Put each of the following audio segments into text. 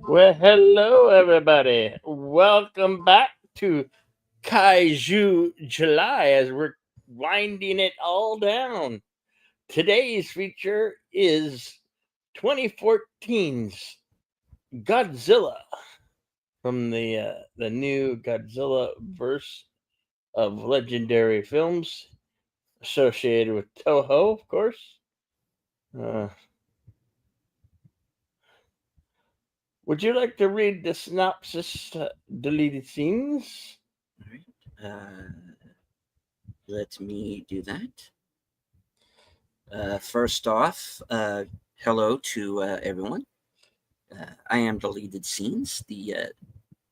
Well, hello, everybody. Welcome back to Kaiju July as we're winding it all down. Today's feature is 2014's Godzilla from the new Godzilla verse of legendary films associated with Toho, of course. Uh, would you like to read the synopsis, deleted scenes? All right. Let me do that. First off, hello to everyone. I am Deleted Scenes, the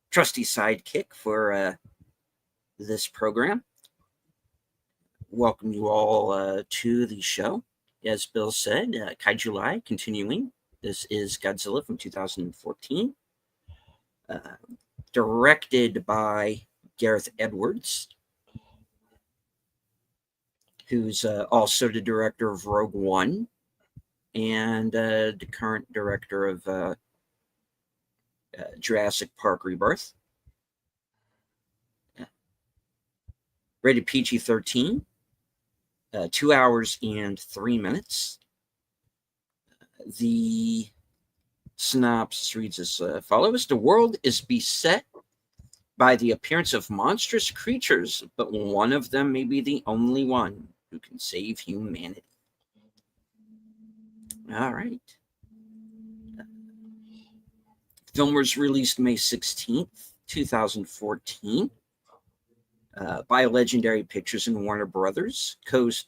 trusty sidekick for this program. Welcome you all to the show. As Bill said, Kaiju July continuing. This is Godzilla from 2014. Directed by Gareth Edwards, who's also the director of Rogue One and the current director of Jurassic Park Rebirth. Rated PG-13, 2 hours and 3 minutes. The synopsis reads as follows. The world is beset by the appearance of monstrous creatures, but one of them may be the only one who can save humanity. All right. Film was released May 16th, 2014. By Legendary Pictures and Warner Brothers,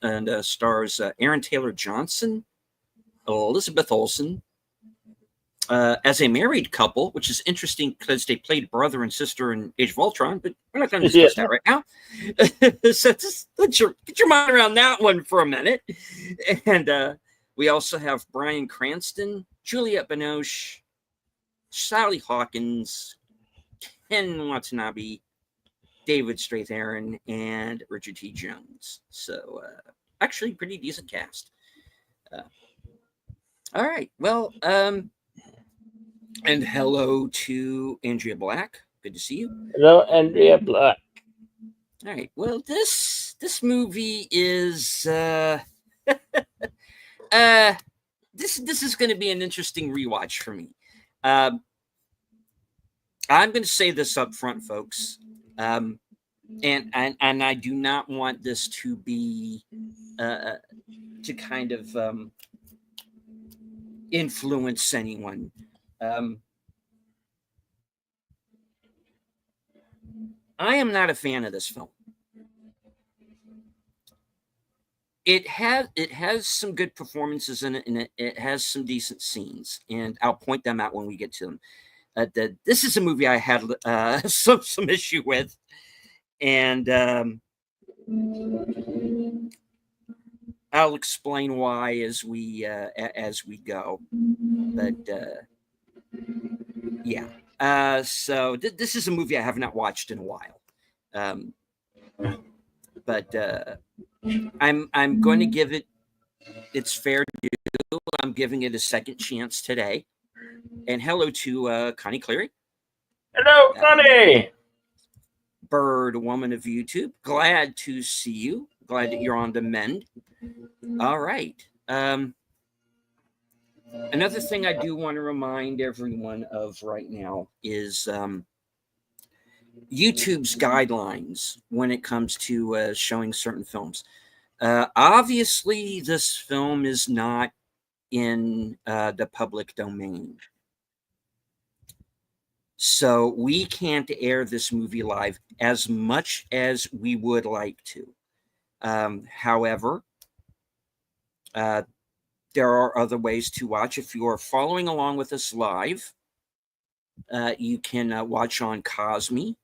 and stars Aaron Taylor Johnson, Elizabeth Olsen, as a married couple, which is interesting because they played brother and sister in Age of Ultron, but we're not going to discuss that right now. So just get your mind around that one for a minute. And we also have Bryan Cranston, Juliette Binoche, Sally Hawkins, Ken Watanabe, David Strathairn, and Richard T. Jones. So actually pretty decent cast. All right. Well, and hello to Andrea Black. Good to see you. Hello, Andrea Black. All right. Well, this movie is this is going to be an interesting rewatch for me. I'm going to say this up front, folks. And I do not want this to be to kind of influence anyone. I am not a fan of this film. It has some good performances in it, and it has some decent scenes, and I'll point them out when we get to them. This is a movie I had some issue with, and I'll explain why as we go. But yeah, so this is a movie I have not watched in a while, but I'm going to give it its fair due. I'm giving it a second chance today. And hello to Connie Cleary. Hello, Connie. Bird Woman of YouTube. Glad to see you. Glad that you're on the mend. All right. Another thing I do want to remind everyone of right now is YouTube's guidelines when it comes to showing certain films. Obviously, this film is not in the public domain. So we can't air this movie live as much as we would like to. However, there are other ways to watch. If you are following along with us live, you can watch on Cosme.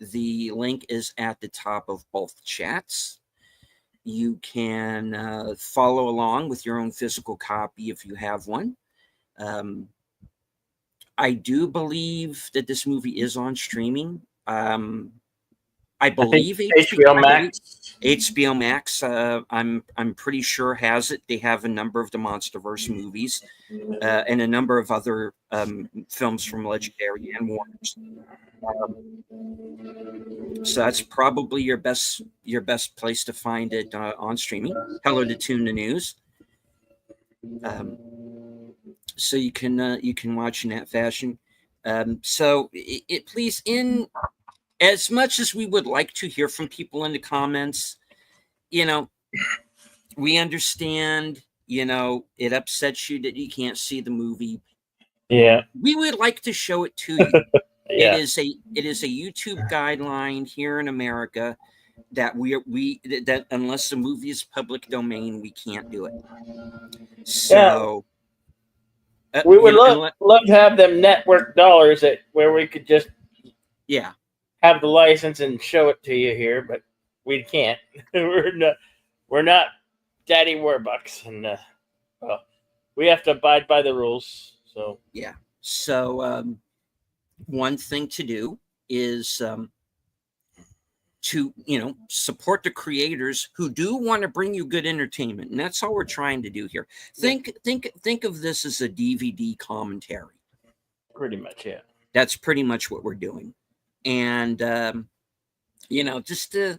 The link is at the top of both chats. You can follow along with your own physical copy if you have one. I do believe that this movie is on streaming. I believe HBO Max. HBO Max. I'm pretty sure has it. They have a number of the MonsterVerse movies and a number of other films from Legendary and Warner's. So that's probably your best place to find it on streaming. Hello to Tune the News. So you can watch in that fashion. So please, in as much as we would like to hear from people in the comments, we understand. It upsets you that you can't see the movie. Yeah, we would like to show it to you. yeah. It is a YouTube guideline here in America that that unless the movie is public domain, we can't do it. So we would love to have them network dollars where we could just have the license and show it to you here, but we can't. we're not Daddy Warbucks, and we have to abide by the rules. So yeah. So one thing to do is to support the creators who do want to bring you good entertainment, and that's all we're trying to do here. Think of this as a DVD commentary. Pretty much, yeah. That's pretty much what we're doing, and just to,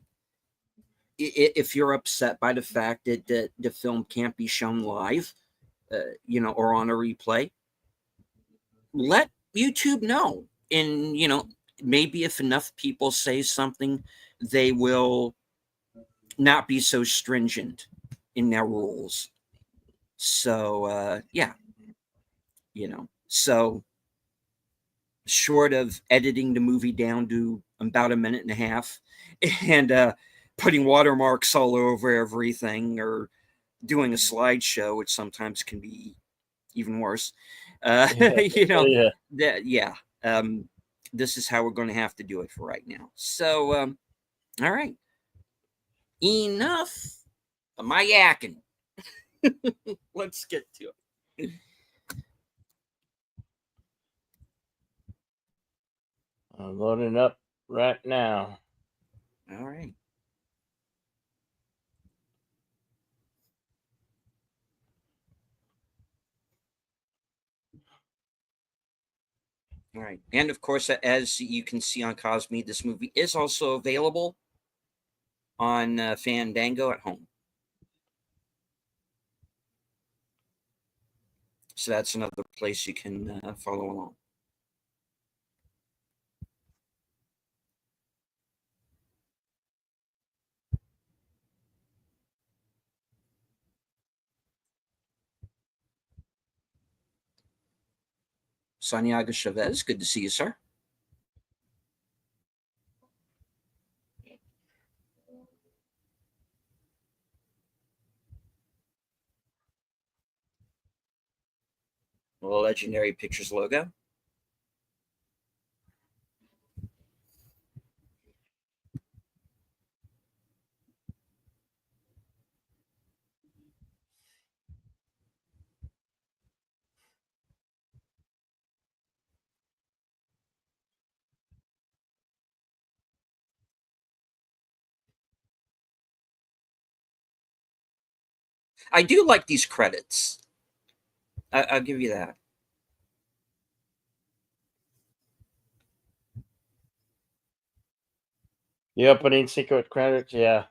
if you're upset by the fact that the film can't be shown live, or on a replay, let YouTube know, and maybe if enough people say something, they will not be so stringent in their rules. So so short of editing the movie down to about 1.5 minutes and putting watermarks all over everything, or doing a slideshow, which sometimes can be even worse. This is how we're going to have to do it for right now. So, all right. Enough of my yakking. Let's get to it. I'm loading up right now. All right. All right. And of course, as you can see on Cosme, this movie is also available on Fandango at home. So that's another place you can follow along. Santiago Chavez, good to see you, sir. The Legendary Pictures logo. I do like these credits. I'll give you that. The opening secret credits, yeah.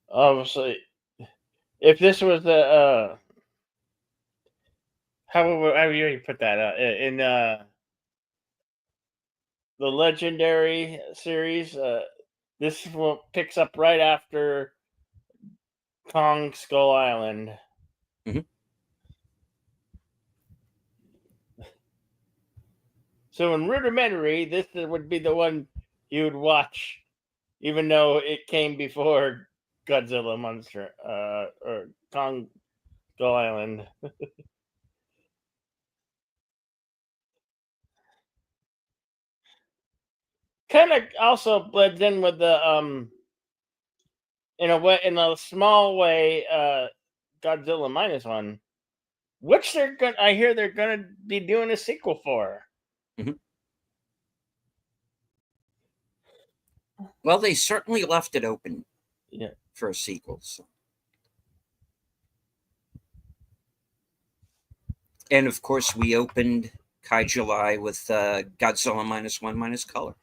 Obviously, if this was the how would you put that in the Legendary series, this one picks up right after Kong Skull Island. Mm-hmm. So in Rudimentary, this would be the one you would watch, even though it came before Godzilla Monster or Kong Skull Island. Kind of also blends in with the in a way, in a small way, Godzilla -1. which I hear they're gonna be doing a sequel for. Mm-hmm. Well, they certainly left it open for a sequel. So. And of course, we opened July with Godzilla -1 color.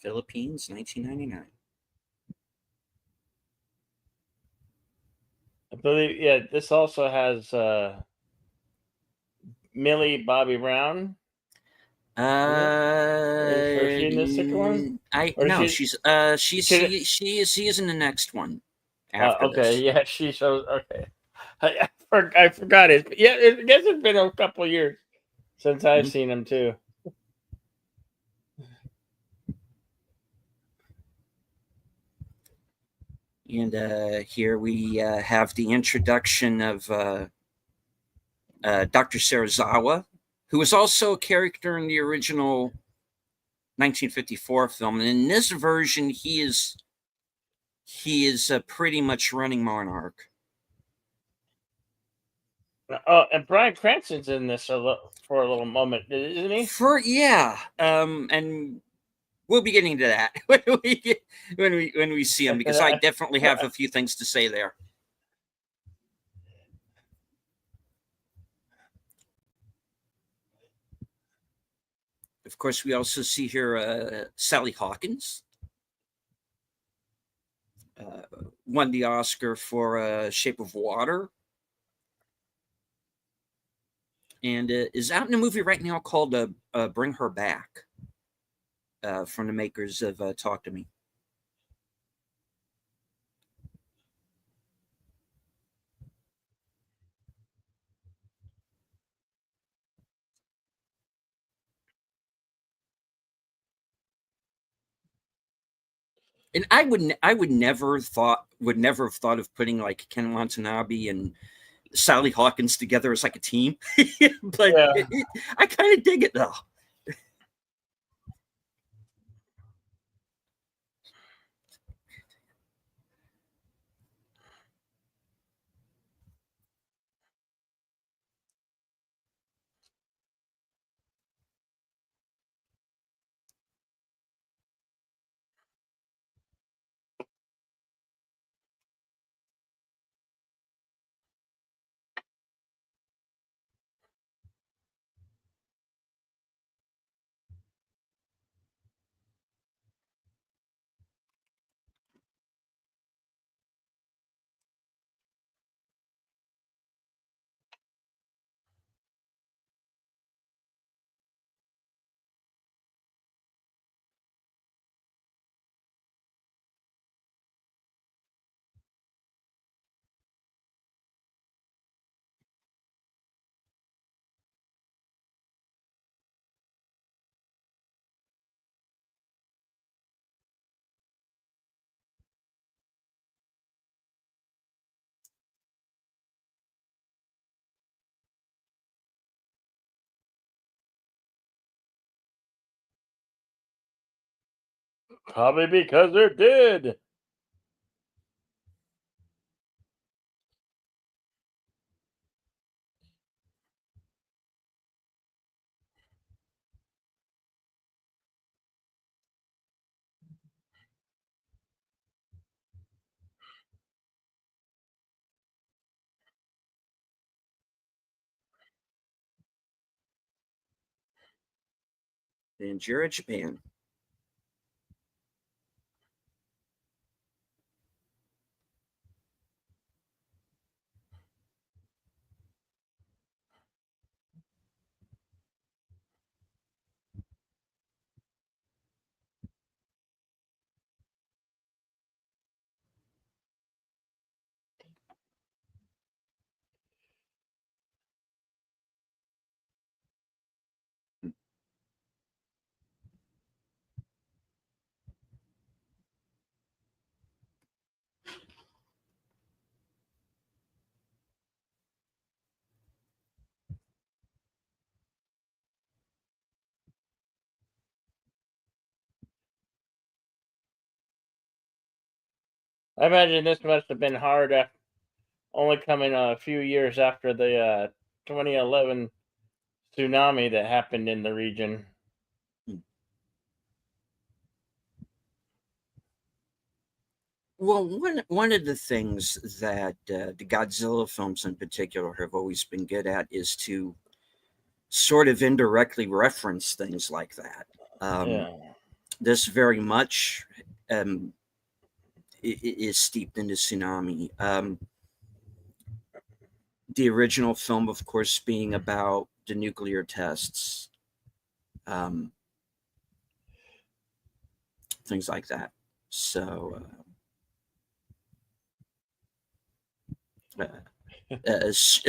Philippines, 1999. I believe, this also has Millie Bobby Brown. Is she in the second one? She is in the next one. After this. Yeah, she shows. Okay, I forgot it. But yeah, I guess it's been a couple years since I've seen him too. And here we have the introduction of Dr. Serizawa, who was also a character in the original 1954 film. And in this version, he is pretty much running Monarch. Oh, and Bryan Cranston's in this for a little moment, isn't he? And we'll be getting to that when we see him, because I definitely have a few things to say there. Of course, we also see here Sally Hawkins. Won the Oscar for Shape of Water. And is out in a movie right now called Bring Her Back, from the makers of Talk to Me. And I would never have thought of putting like Ken Watanabe and Sally Hawkins together as like a team, but I kind of dig it though. Probably because they're dead. Banjira, Japan. I imagine this must have been hard, only coming a few years after the 2011 tsunami that happened in the region. Well, one of the things that the Godzilla films in particular have always been good at is to sort of indirectly reference things like that. Yeah. This very much is steeped into tsunami. The original film, of course, being about the nuclear tests, things like that. So,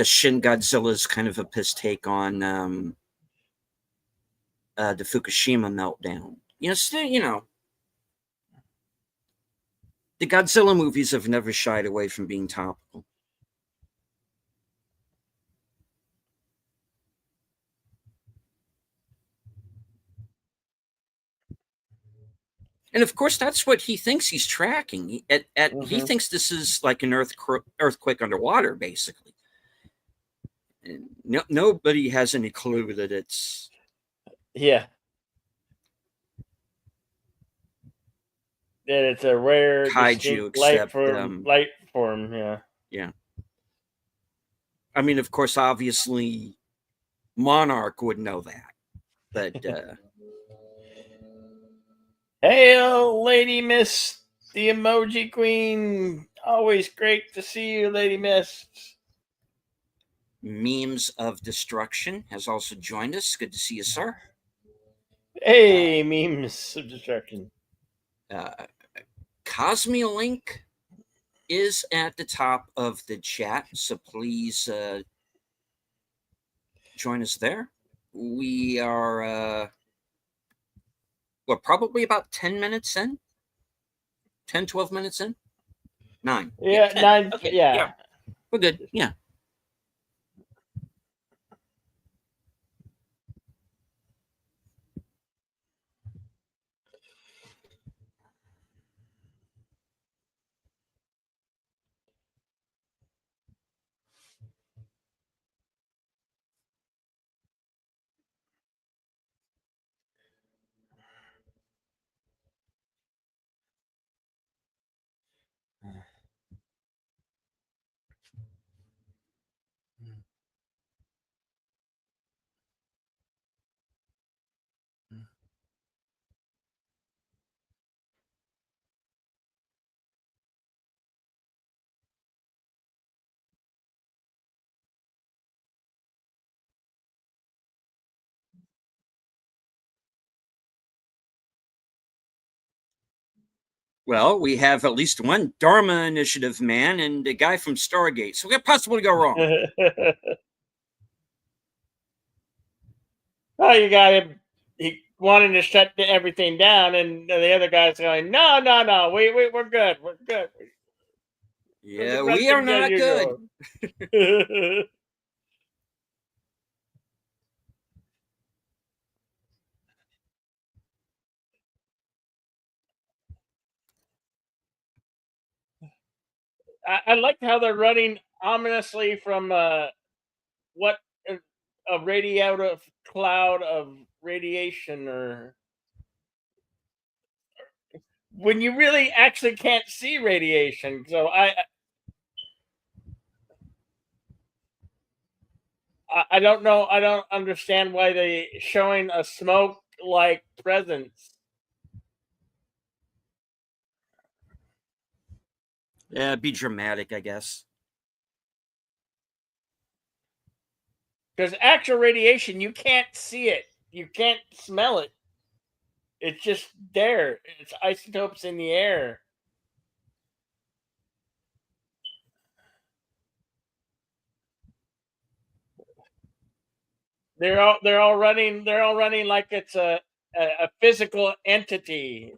Shin Godzilla is kind of a piss take on the Fukushima meltdown. Still, the Godzilla movies have never shied away from being topical. And of course, that's what he thinks he's tracking. He thinks this is like an earthquake underwater, basically. And nobody has any clue that it's that it's a rare kaiju, life except form. Yeah. I mean, of course, obviously, Monarch would know that, but Hail, Lady Miss, the emoji queen. Always great to see you, Lady Miss. Memes of Destruction has also joined us. Good to see you, sir. Hey, Memes of Destruction. Cosmolink is at the top of the chat, so please join us there. We are we're probably about 10 minutes in. 10, 12 minutes in. 9. Yeah, 9. Okay, yeah. We're good. Yeah. Well, we have at least one Dharma Initiative man and a guy from Stargate. So what could possibly go wrong? Oh, you got him. He wanted to shut everything down, and the other guy's going, "No, we're good. We're good." Yeah, we are not good. I like how they're running ominously from what a radiative cloud of radiation, or when you really actually can't see radiation. So I don't know. I don't understand why they showing a smoke like presence. Yeah, be dramatic, I guess. Because actual radiation, you can't see it. You can't smell it. It's just there. It's isotopes in the air. They're all running. They're all running like it's a physical entity.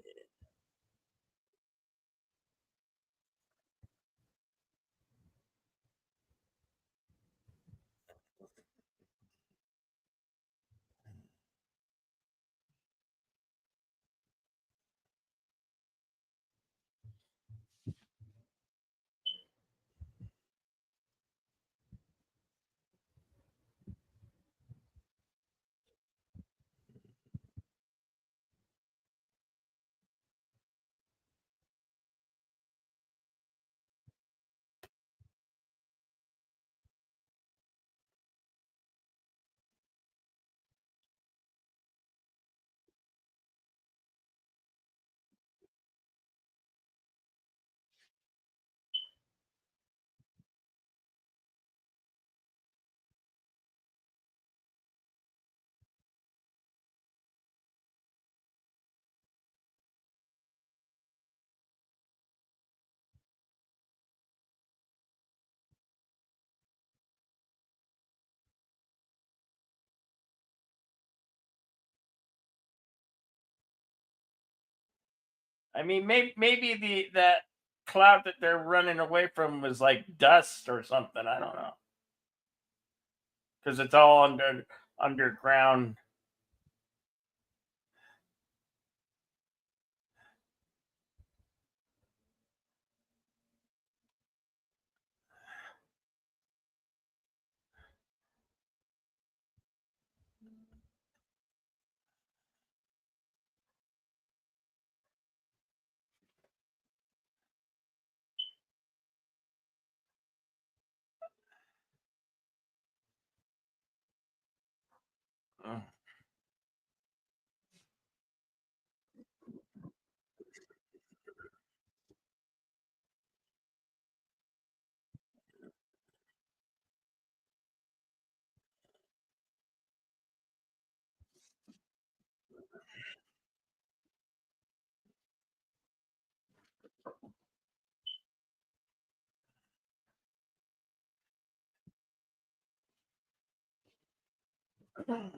I mean, maybe that cloud that they're running away from was like dust or something. I don't know, because it's all underground. Mm.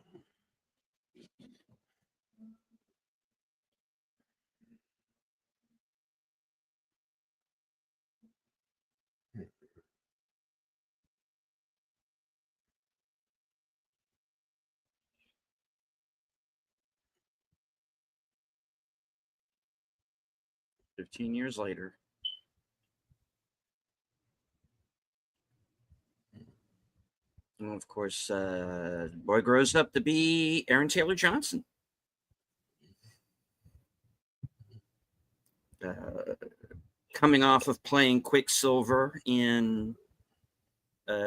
15 years later. And of course, the boy grows up to be Aaron Taylor Johnson. Coming off of playing Quicksilver in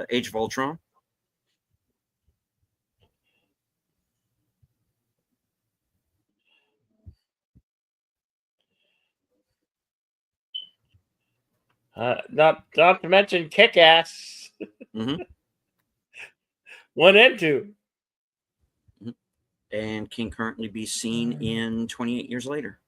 Age of Ultron. Not to mention Kick-Ass. Mm-hmm. 1 and 2. Mm-hmm. And can currently be seen in 28 Years Later.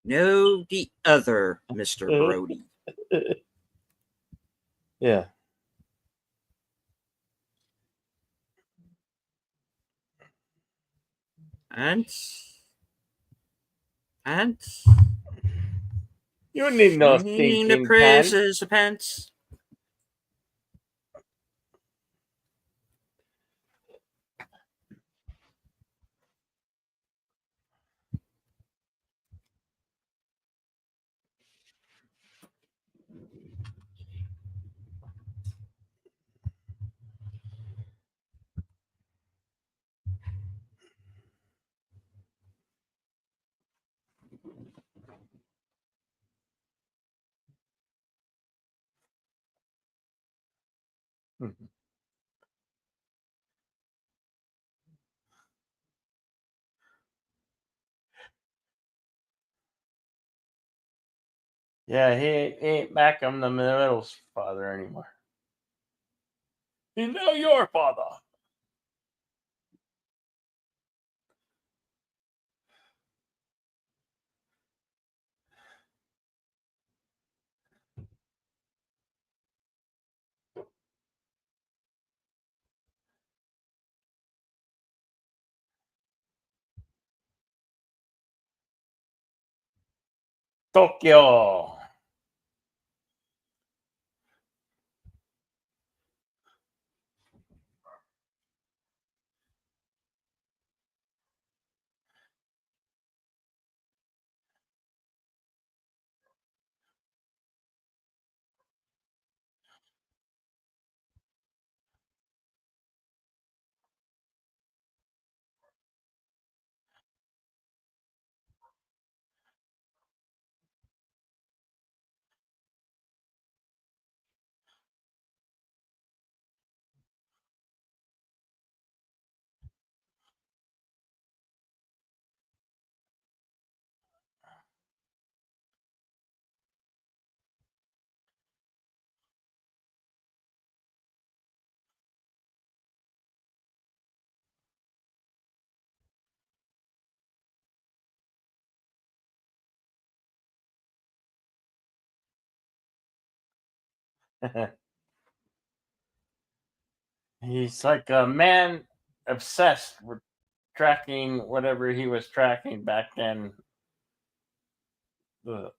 No, the other Mr. Brody. Yeah. And you need no singing stinking the praises of pants. Mhm. Yeah, he ain't Malcolm the Middle's father anymore. He's now your father. Tokyo. He's like a man obsessed with tracking whatever he was tracking back then. The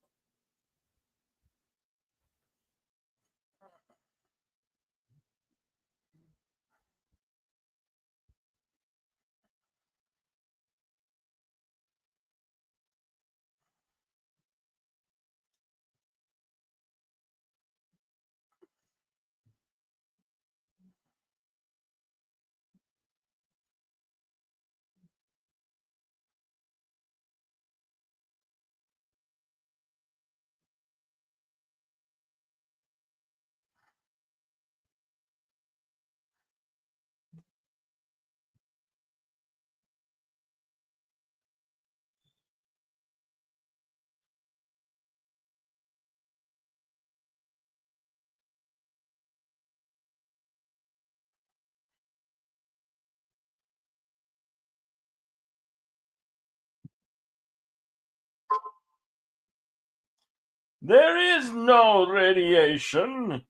There is no radiation.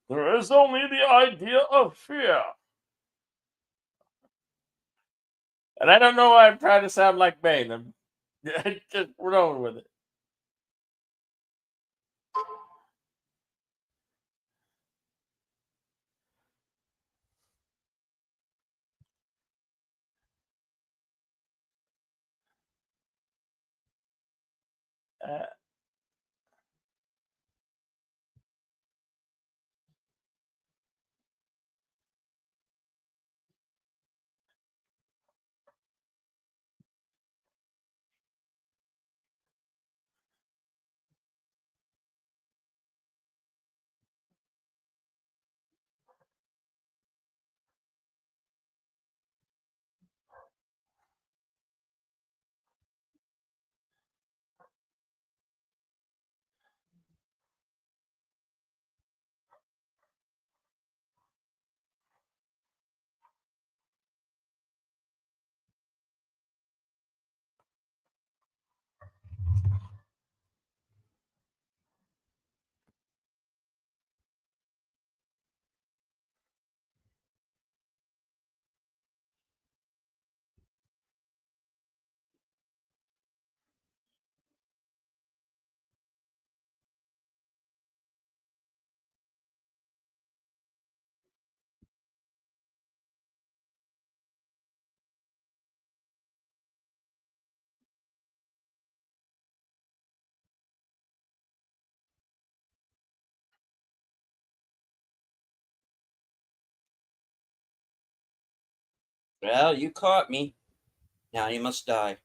There is only the idea of fear. And I don't know why I'm trying to sound like Bane. I'm just rolling with it. Uh, Well, you caught me. Now you must die.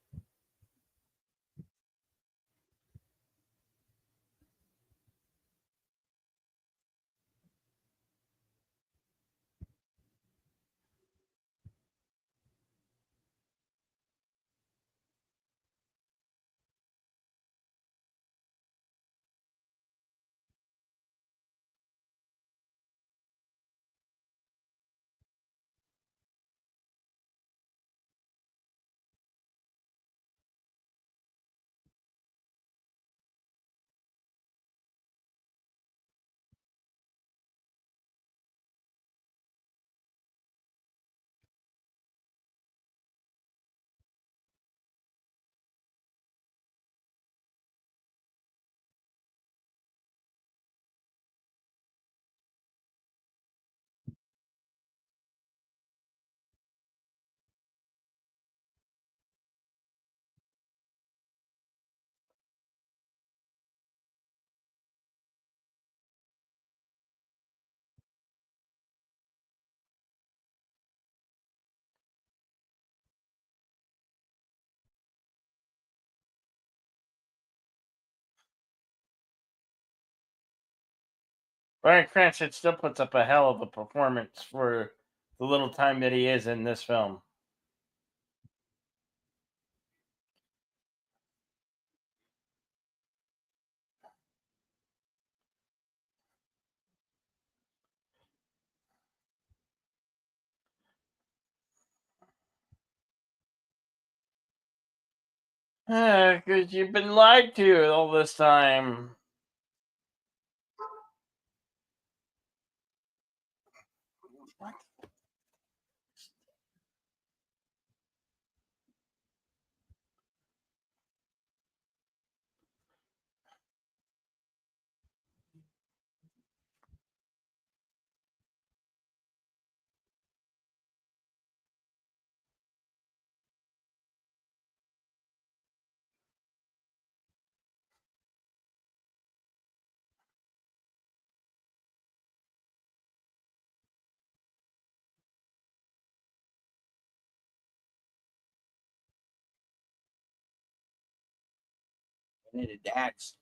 Bryan Cranston still puts up a hell of a performance for the little time that he is in this film. Because you've been lied to all this time. What? And it acts.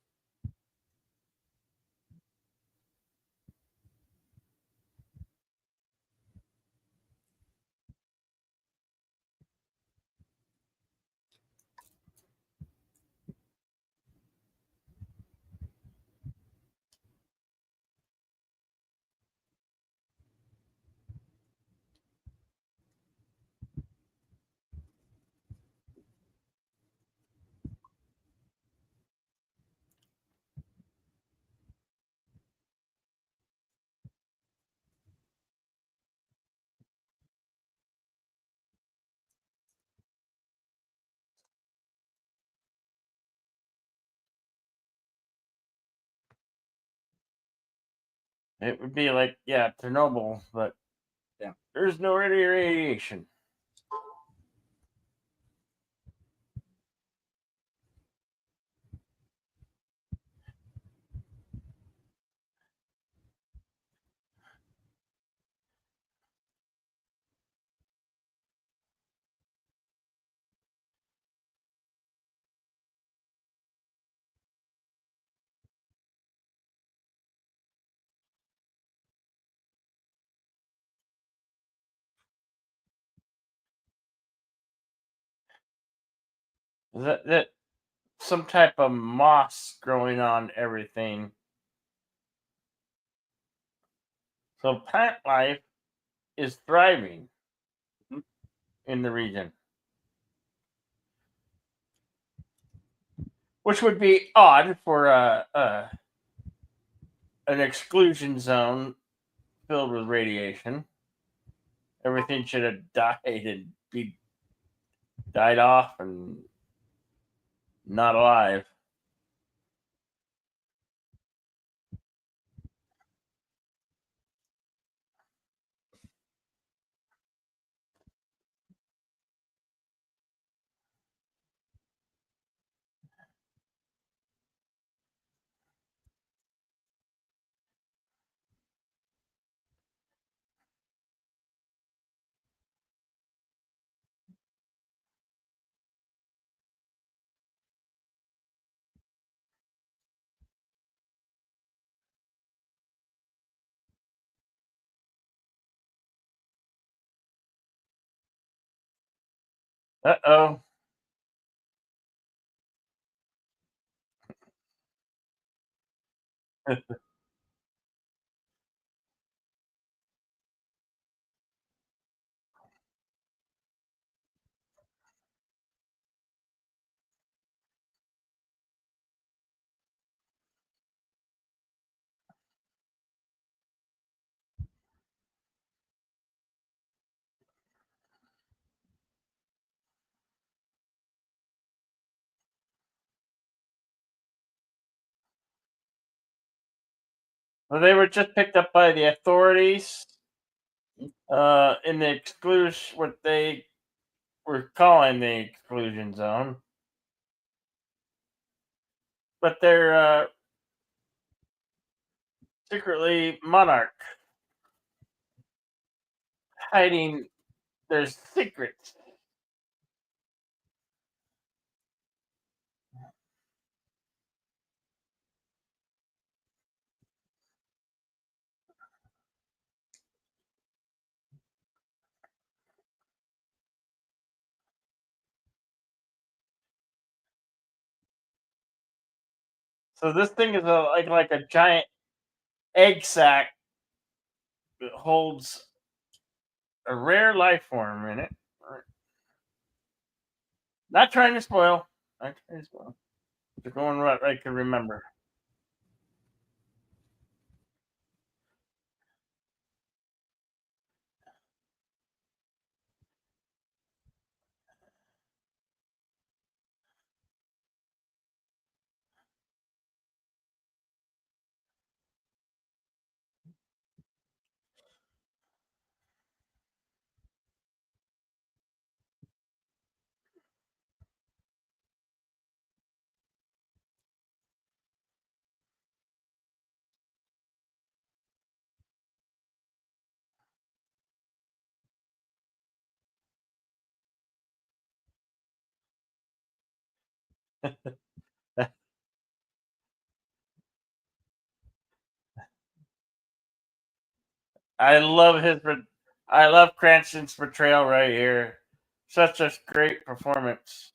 It would be like, yeah, Chernobyl, but yeah, there's no radiation. That some type of moss growing on everything. So plant life is thriving in the region, which would be odd for an exclusion zone filled with radiation. Everything should have died and be died off and not alive. Uh-oh. Well, they were just picked up by the authorities in the exclusion, what they were calling the exclusion zone. But they're secretly monarch, hiding their secrets. So this thing is like a giant egg sac that holds a rare life form in it. Not trying to spoil. Not trying to spoil. Just going what I can remember. I love Cranston's portrayal right here. Such a great performance.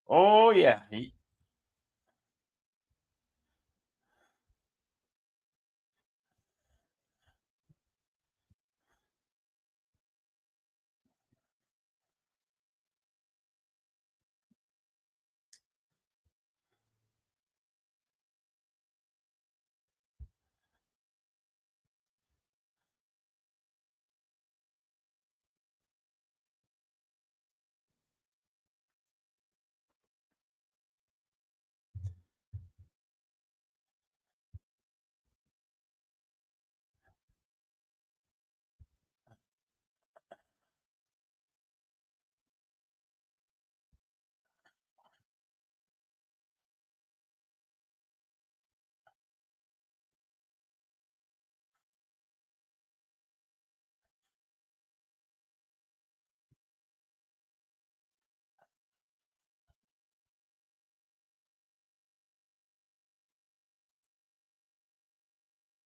Oh yeah.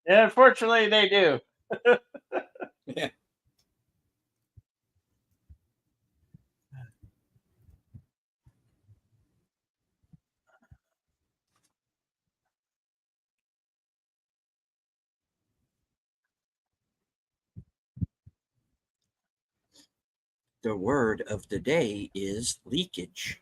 Yeah, unfortunately they do. Yeah. The word of the day is leakage.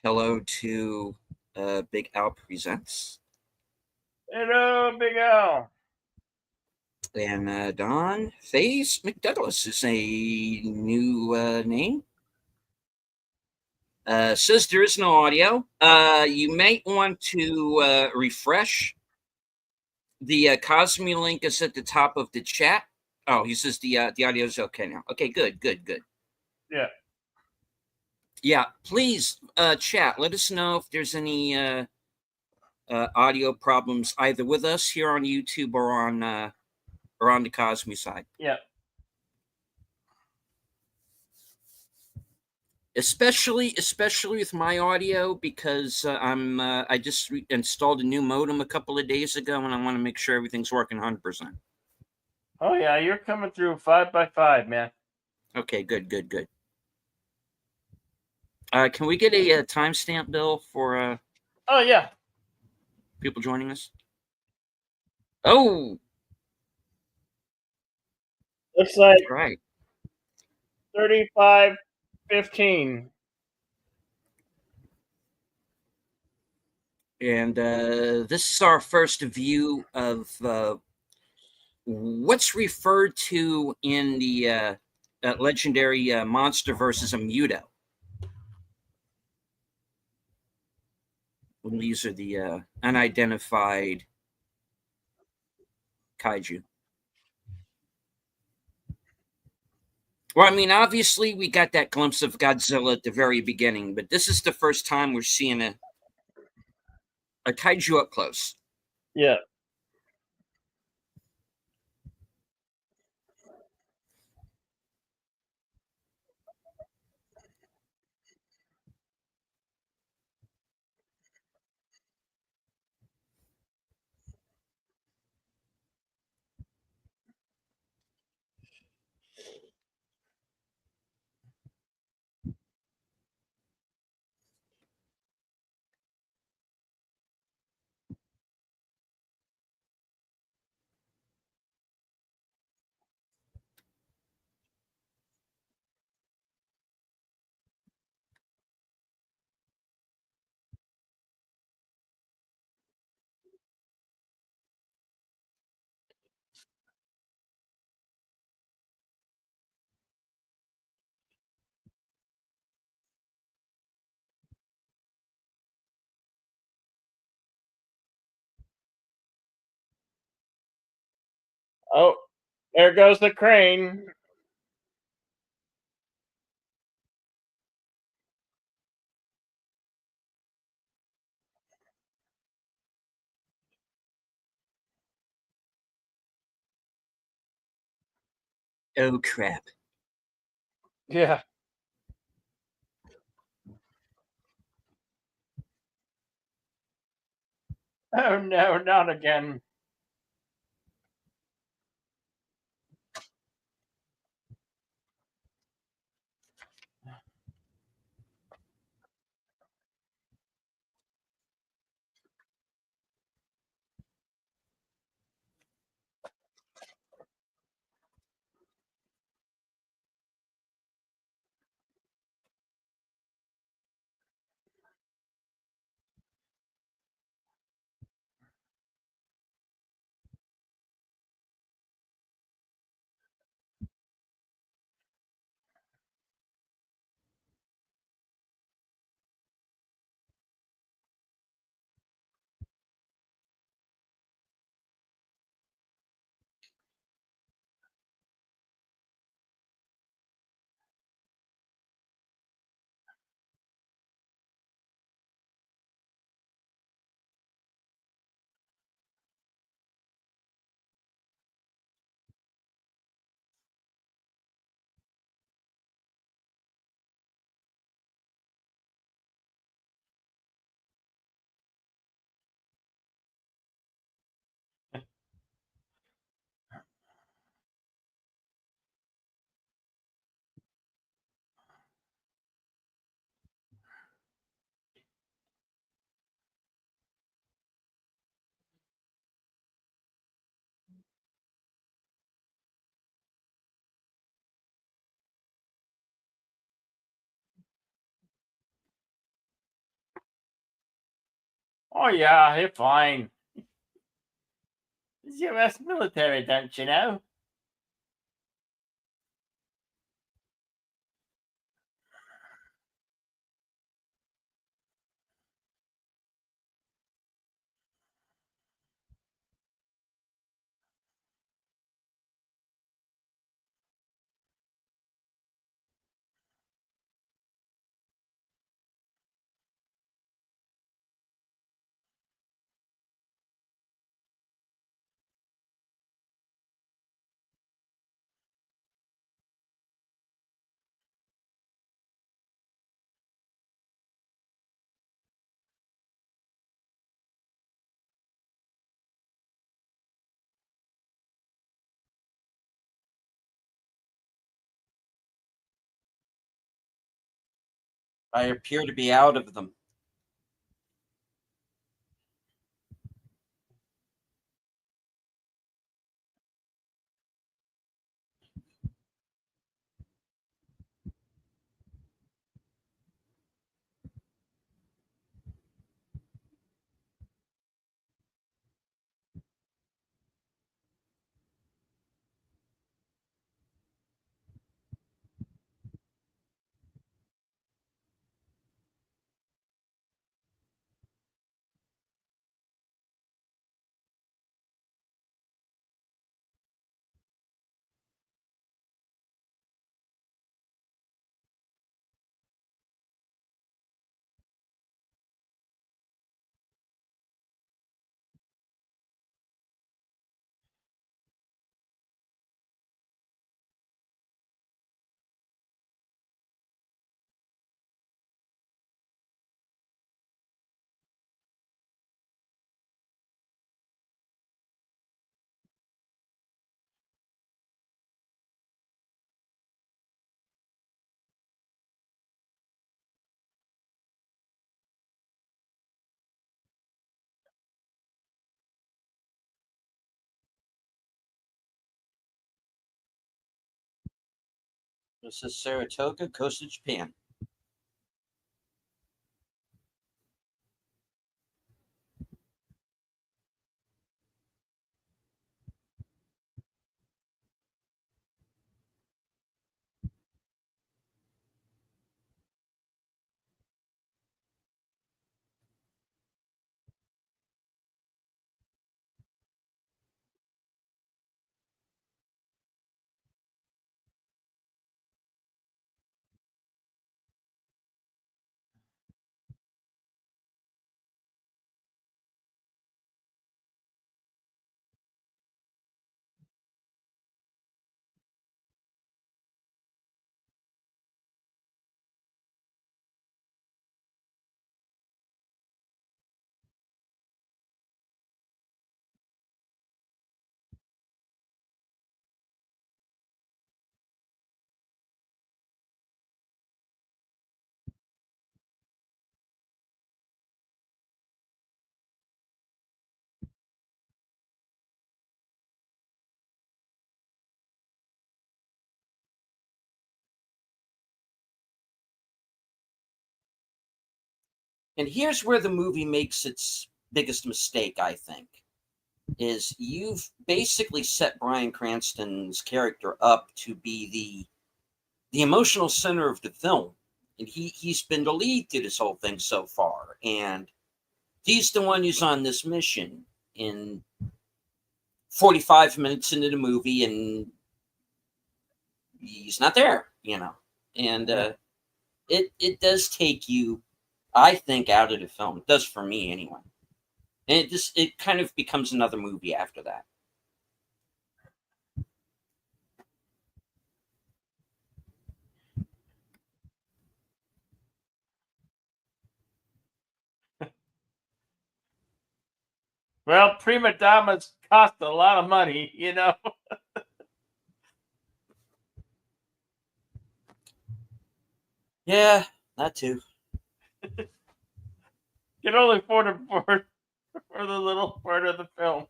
Hello to Big Al Presents. Hello, Big Al. And Don Faze McDouglas is a new name. Says there is no audio. You might want to refresh. The Cosme link is at the top of the chat. Oh, he says the audio is okay now. Okay, good. Yeah. Yeah, please chat. Let us know if there's any audio problems either with us here on YouTube or on the Cosme side. Yeah. especially with my audio, because I just installed a new modem a couple of days ago, and I want to make sure everything's working 100%. Oh yeah, you're coming through 5x5, man. Okay, good. Can we get a timestamp, Bill, for Oh yeah, people joining us? Oh, looks like that's right. 35:15. And this is our first view of what's referred to in the legendary monster versus a Muto. And these are the unidentified kaiju. Well, I mean, obviously, we got that glimpse of Godzilla at the very beginning, but this is the first time we're seeing a kaiju up close. Yeah. Oh, there goes the crane. Oh, crap. Yeah. Oh no, not again. Oh yeah, you're fine. It's U.S. military, don't you know? I appear to be out of them. This is Saratoga, coast of Japan. And here's where the movie makes its biggest mistake, I think, is you've basically set Bryan Cranston's character up to be the emotional center of the film. And he's been the lead through this whole thing so far. And he's the one who's on this mission in 45 minutes into the movie, and he's not there, And it does take you, I think, out of the film. It does for me anyway. And it kind of becomes another movie after that. Well, prima donnas cost a lot of money, Yeah, that too. Can only afford it for the little part of the film.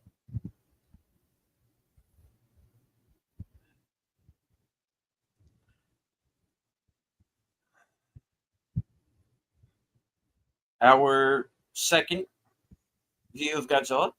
Our second view of Godzilla.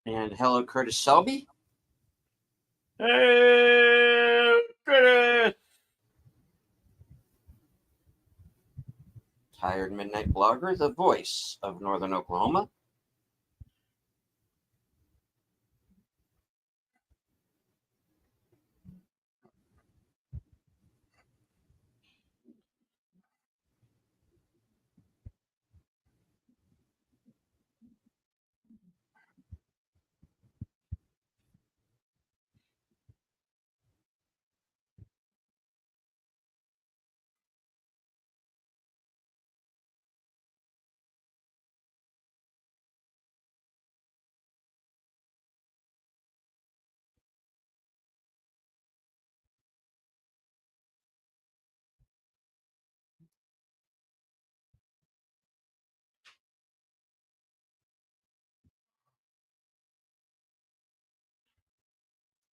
And hello, Curtis Selby. Hey, Curtis. Tired Midnight Blogger, the voice of Northern Oklahoma.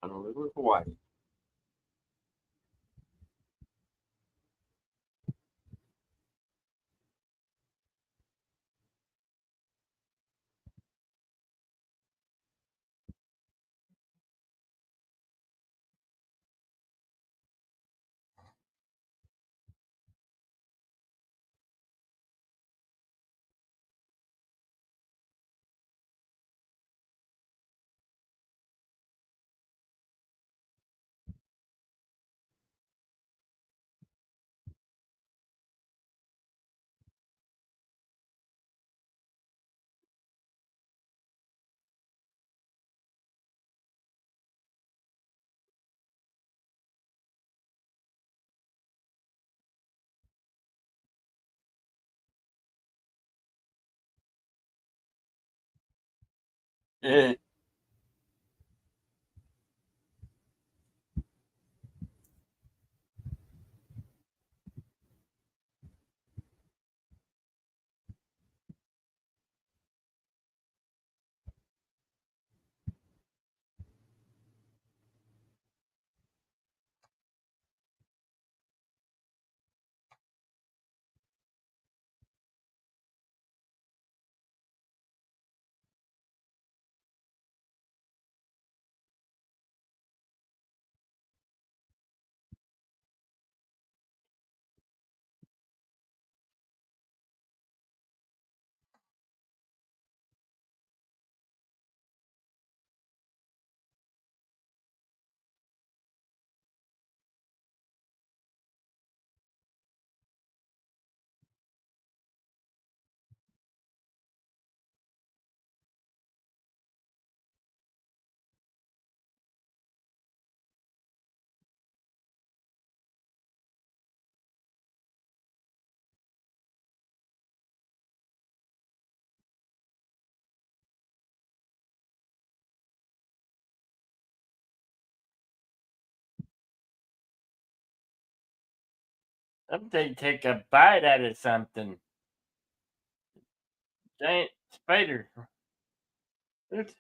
Honolulu, Hawaii. Something take a bite out of something. Giant spider. It's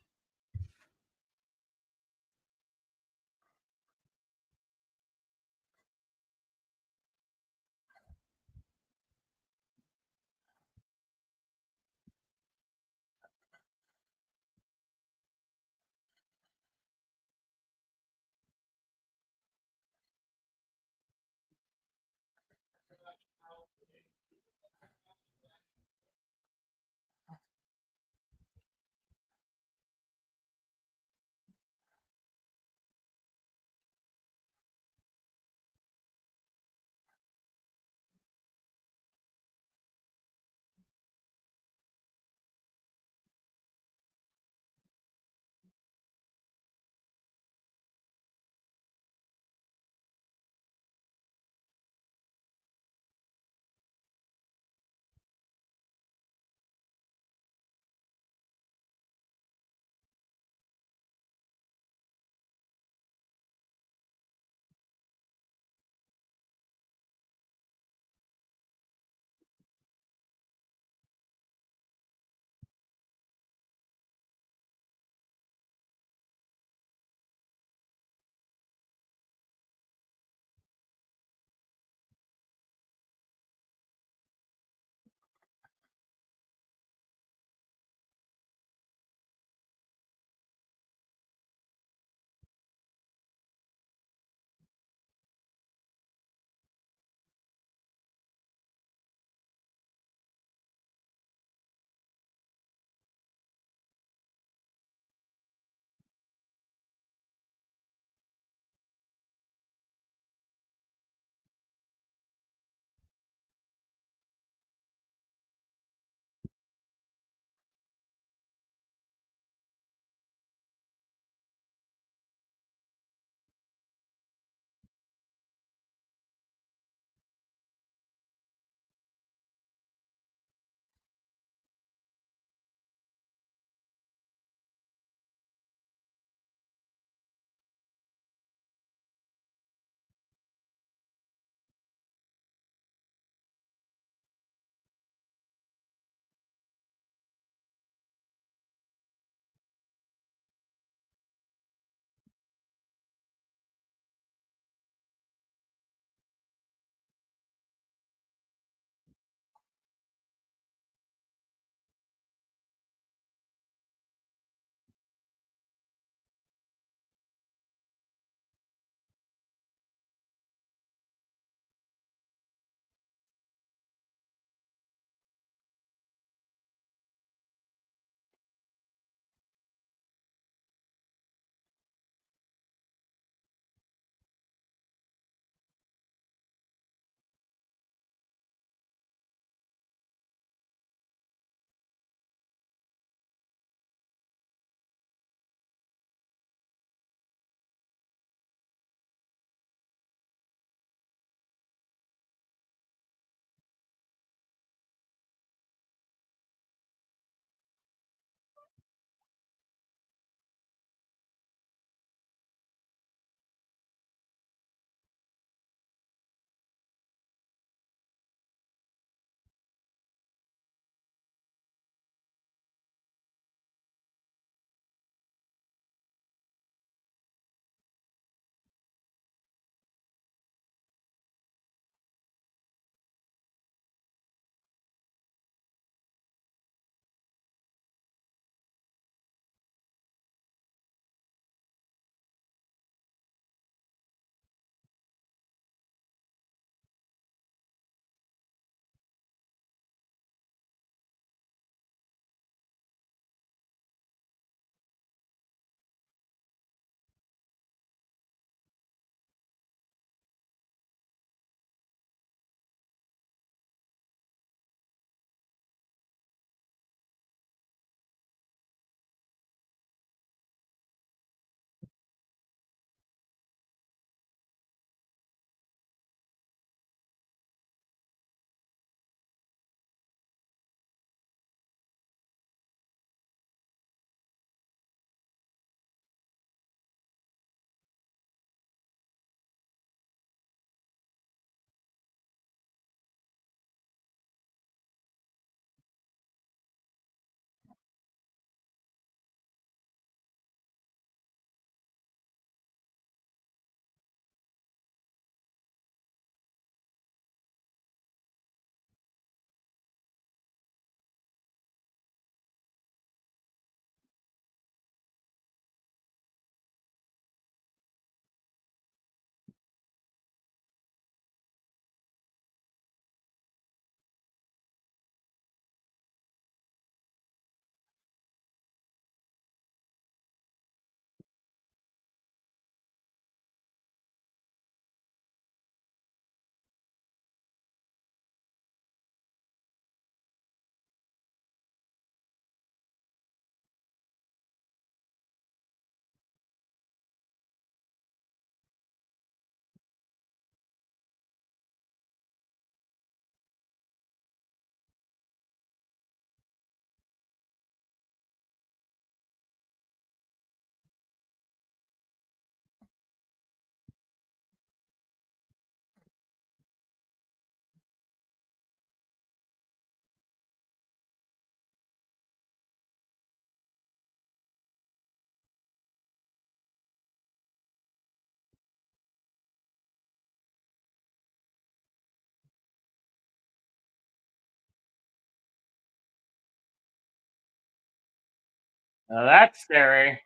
Now that's scary.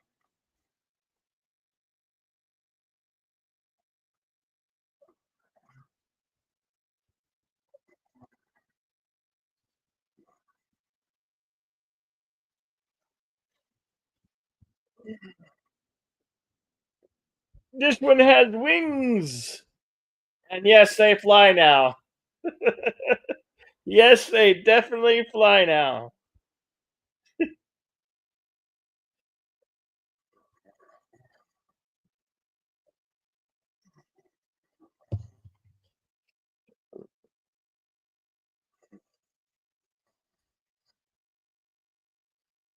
This one has wings. And yes, they fly now. Yes, they definitely fly now.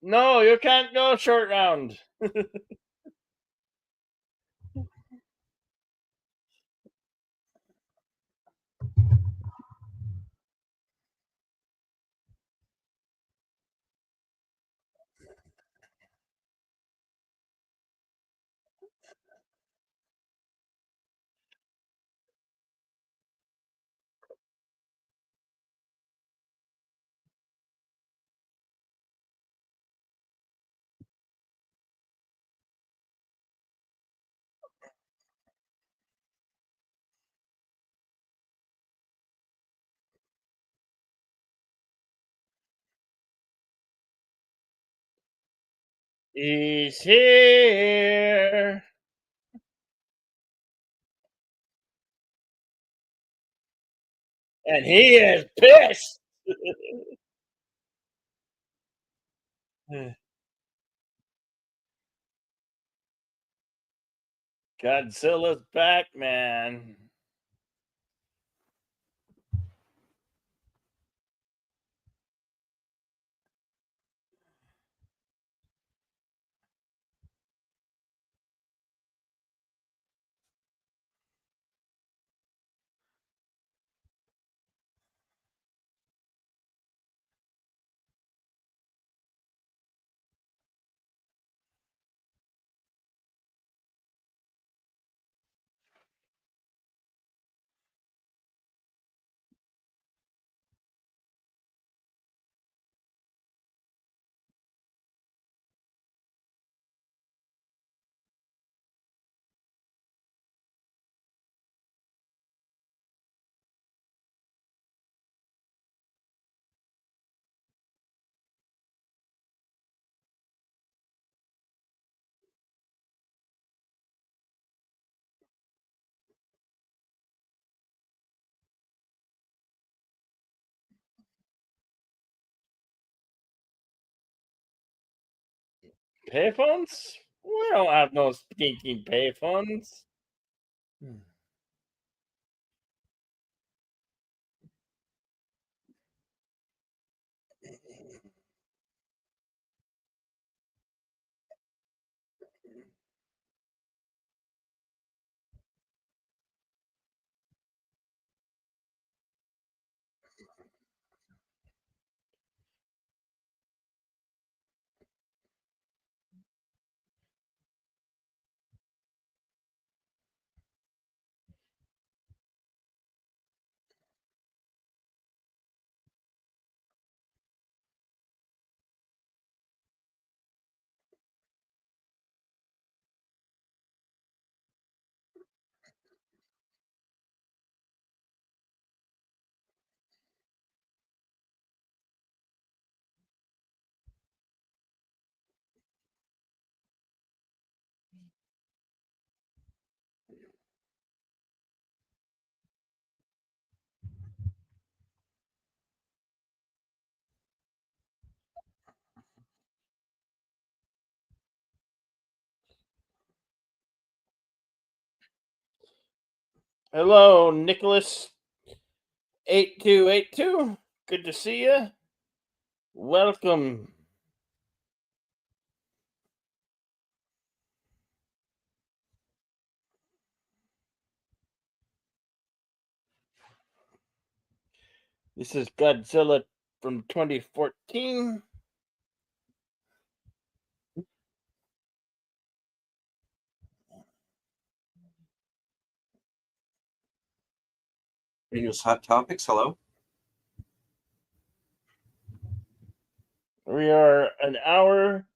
No, you can't go short round. He's here. And he is pissed. Godzilla's back, man. Payphones? We don't have no stinking payphones. Hello, Nicholas 8282. Good to see you. Welcome. This is Godzilla from 2014. Radio's Hot Topics. Hello. We are an hour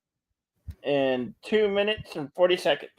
in 2 minutes and 40 seconds.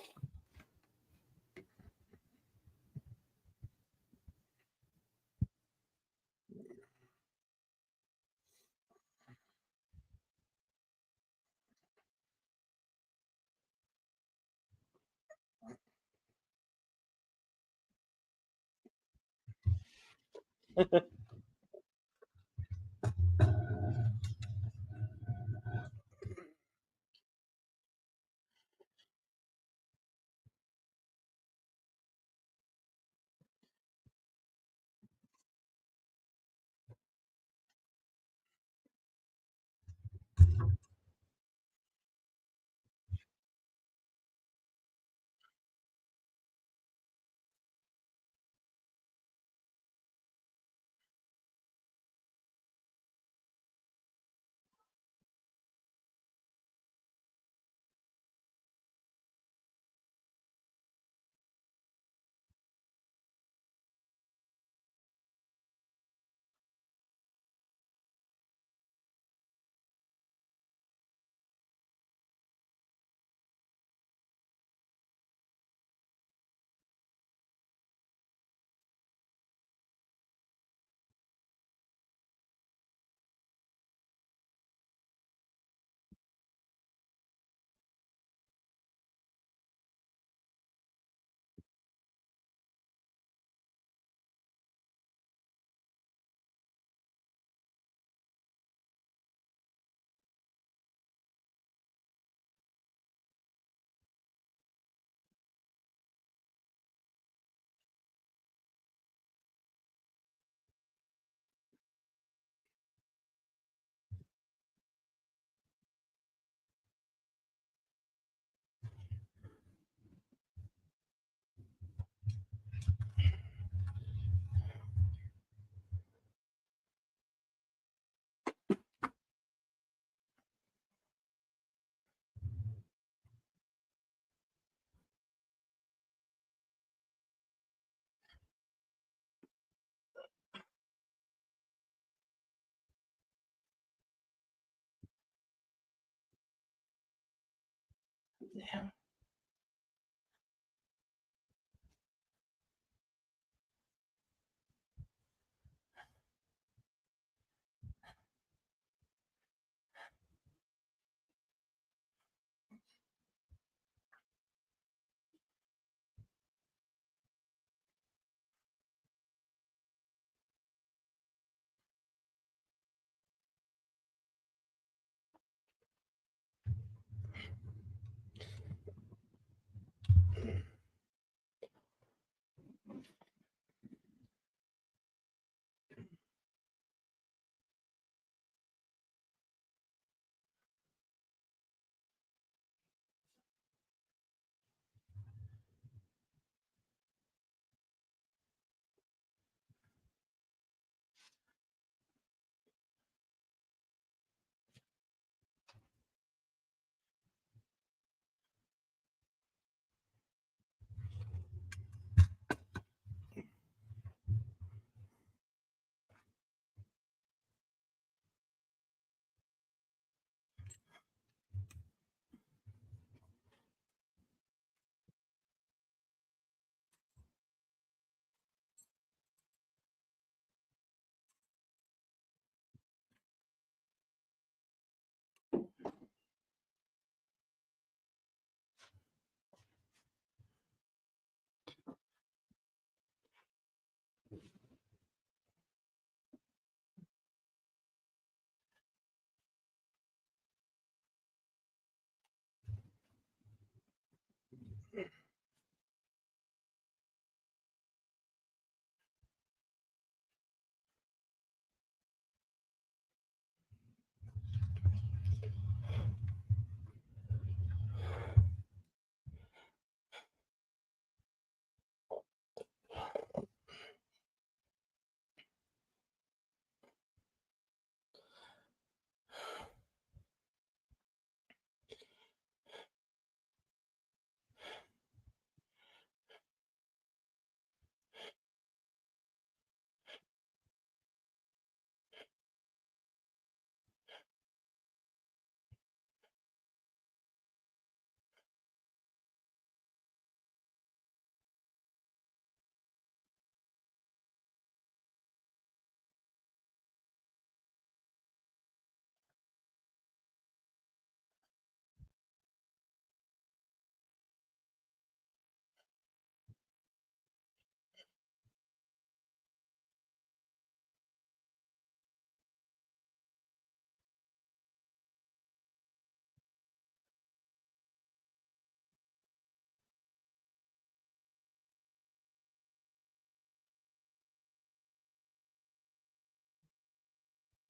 Yeah.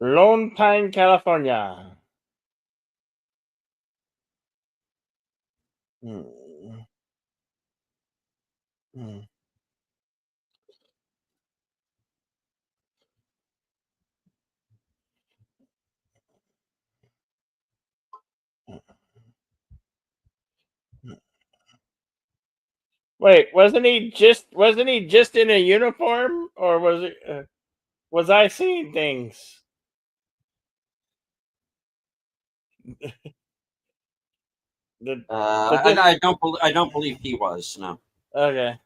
Lone Pine, California. Mm. Mm. Wait, wasn't he just in a uniform, or was it? Was I seeing things? The, I don't believe he was. No. okay.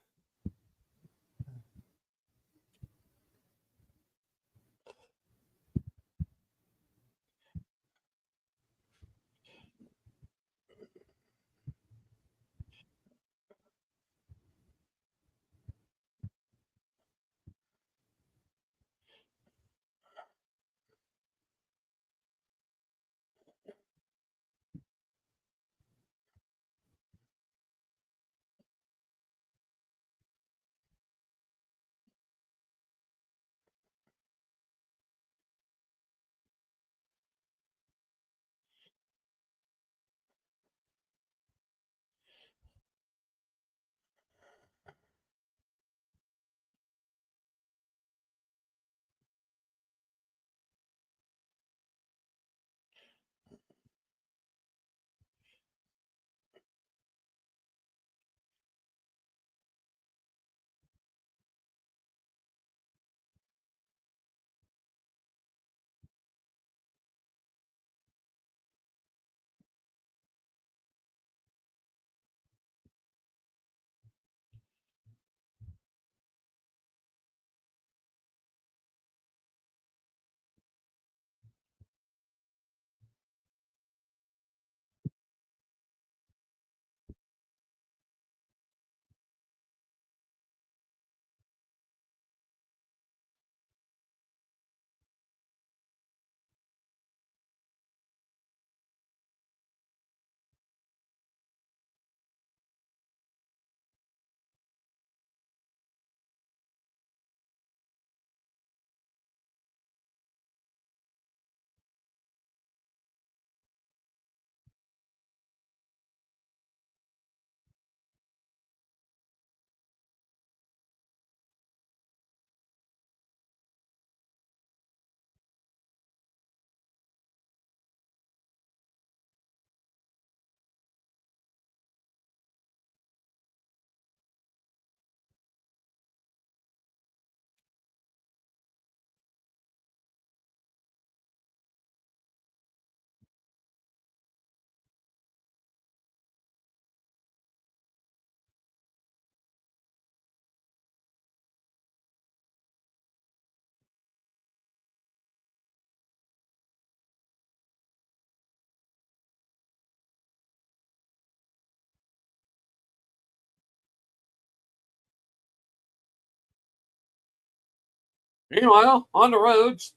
Meanwhile, on the roads.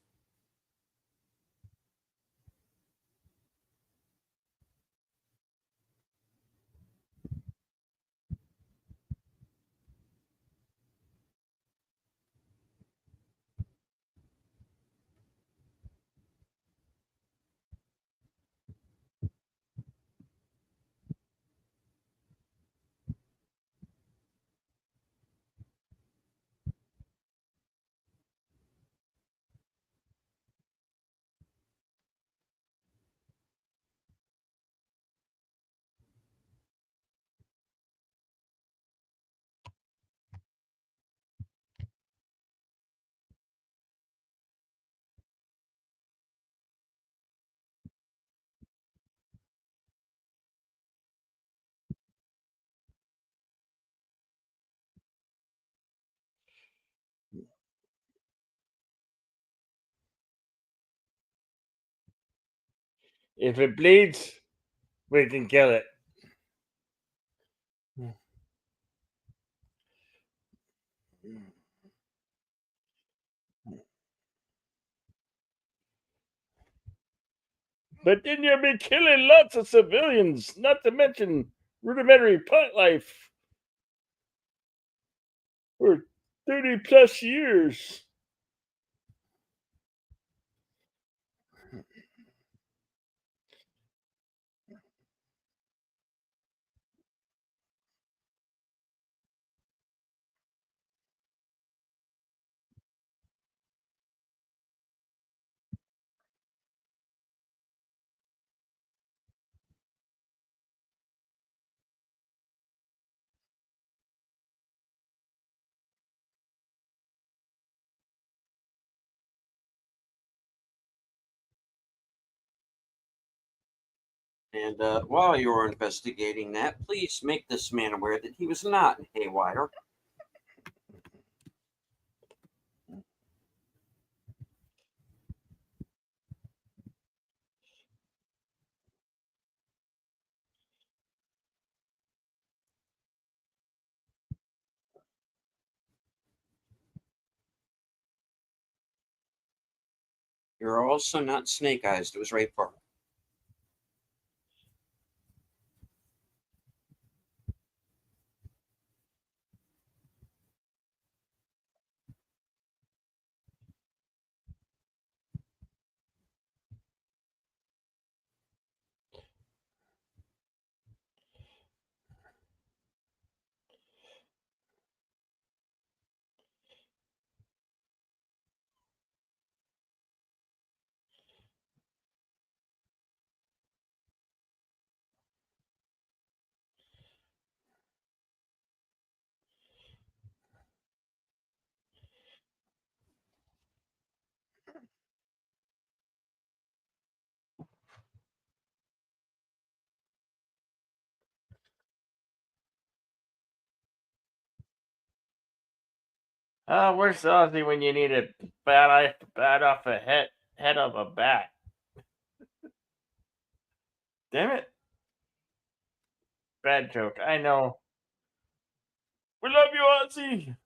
If it bleeds, we can kill it. But then you'll be killing lots of civilians, not to mention rudimentary plant life for 30 plus years. And while you're investigating that, please make this man aware that he was not haywire. You're also not Snake Eyes. It was Ray Park. Where's Ozzy when you need a bat off a head of a bat? Damn it. Bad joke. I know. We love you, Ozzy.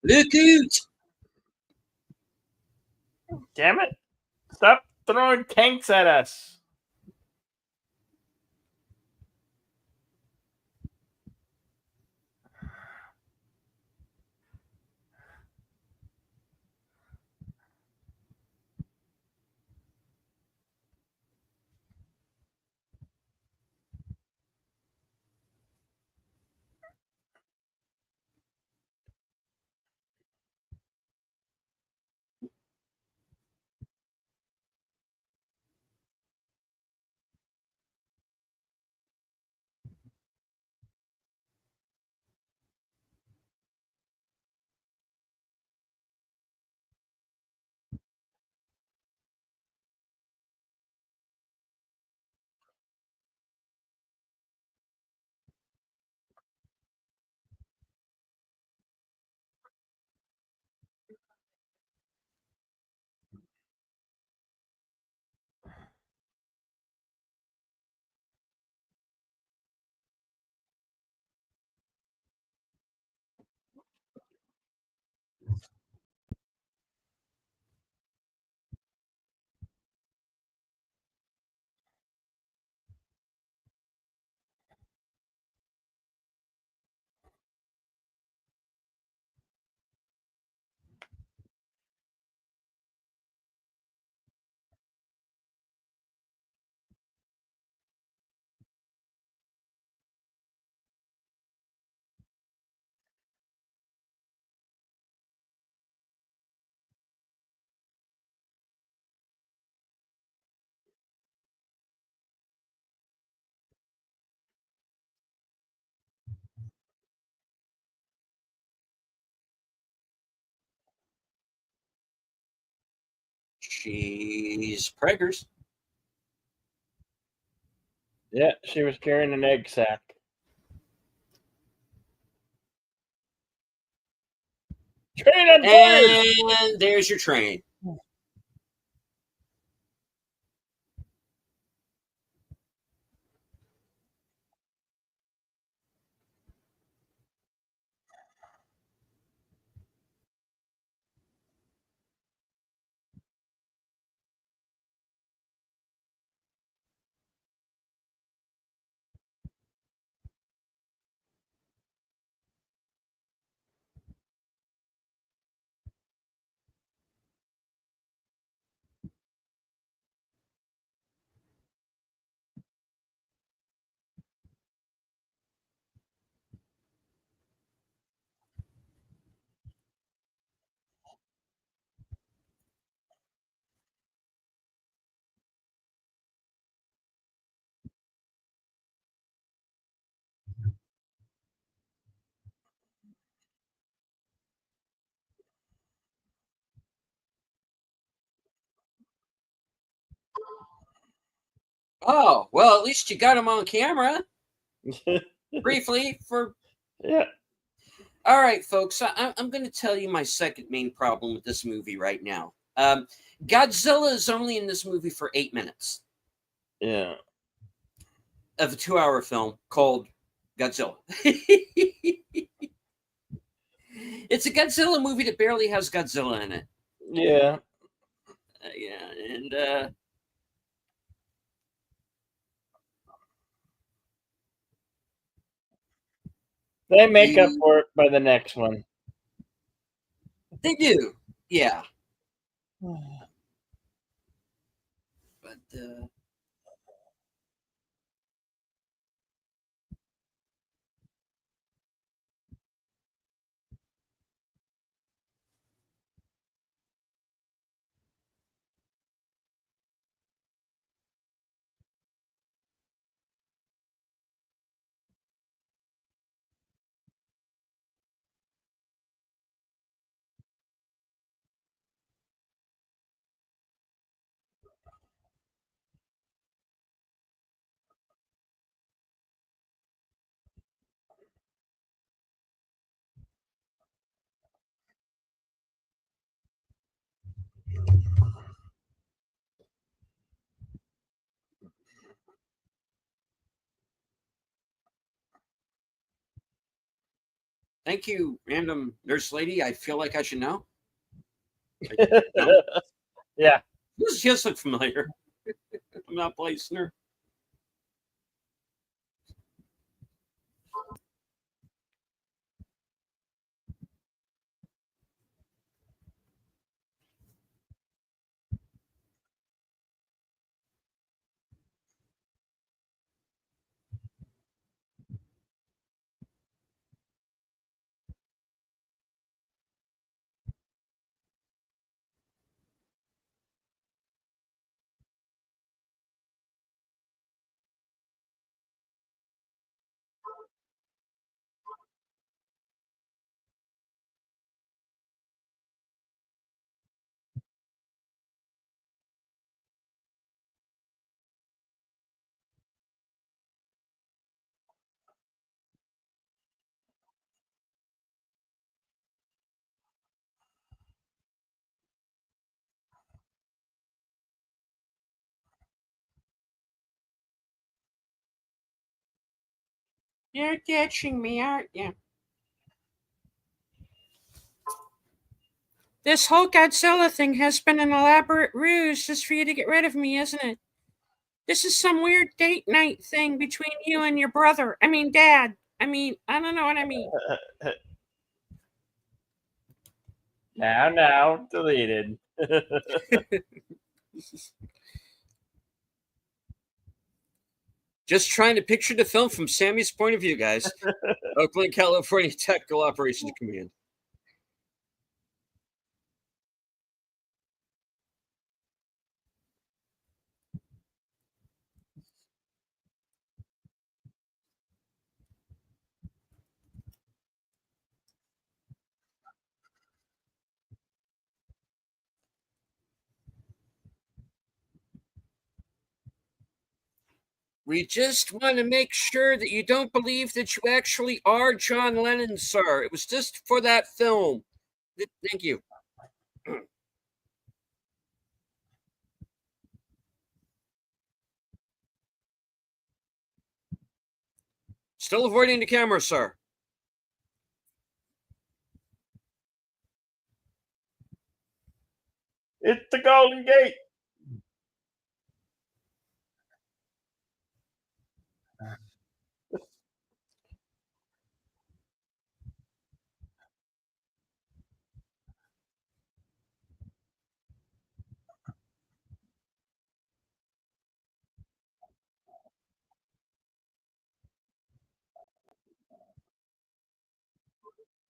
Look out! Damn it. Stop throwing tanks at us. She's preggers. Yeah, she was carrying an egg sack. Train on fire! And there's your train. Oh, well, at least you got him on camera. Briefly for... Yeah. All right, folks, I'm going to tell you my second main problem with this movie right now. Godzilla is only in this movie for 8 minutes. Yeah. Of a 2-hour film called Godzilla. It's a Godzilla movie that barely has Godzilla in it. Yeah. Yeah, and they make up for it by the next one. They do, yeah. But thank you, random nurse lady. I feel like I should know. No? Yeah. This just look familiar. I'm not placing her. You're catching me, aren't you? This whole Godzilla thing has been an elaborate ruse just for you to get rid of me, isn't it? This is some weird date night thing between you and your brother. I mean, dad. I don't know what I mean. Now, deleted. Just trying to picture the film from Sammy's point of view, guys. Oakland, California Tactical Operations Command. We just want to make sure that you don't believe that you actually are John Lennon, sir. It was just for that film. Thank you. Still avoiding the camera, sir. It's the Golden Gate.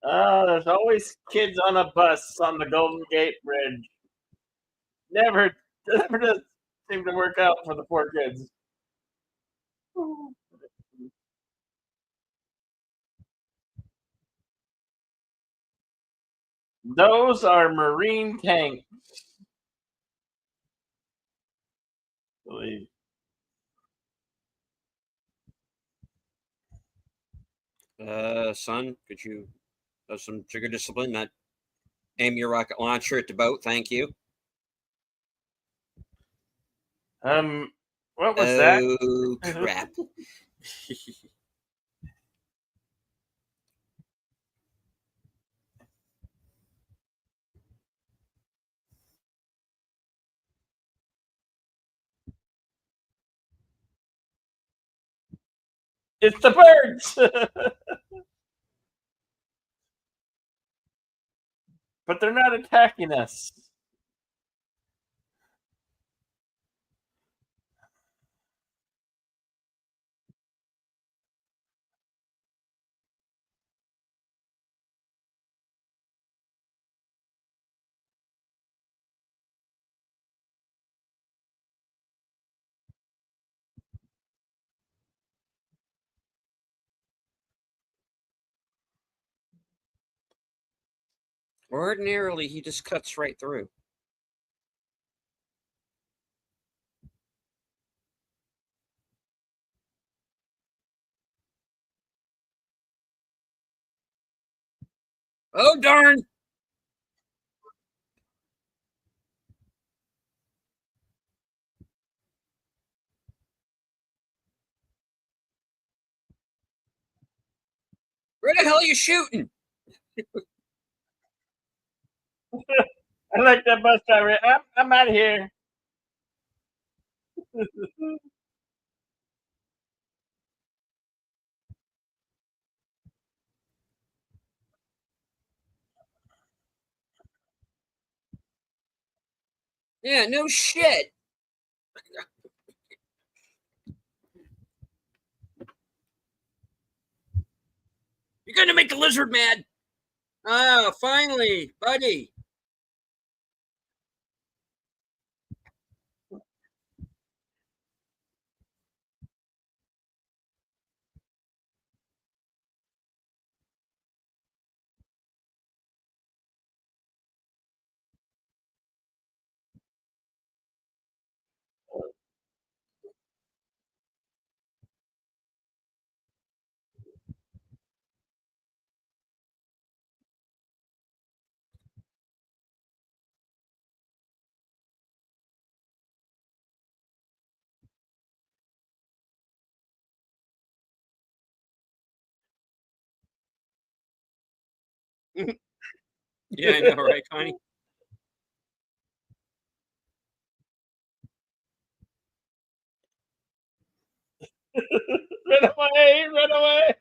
There's always kids on a bus on the Golden Gate Bridge. Never does seem to work out for the poor kids. Those are Marine tanks. Son, could you have some trigger discipline? Not aim your rocket launcher at the boat. Thank you. What was that? Oh, crap. It's the birds. But they're not attacking us. Ordinarily, he just cuts right through. Oh, darn! Where the hell are you shooting? I like that bus driver. I'm out of here. Yeah, no shit. You're gonna make the lizard mad. Ah, finally, buddy. Yeah, I know, right, Connie? Run away! Run away!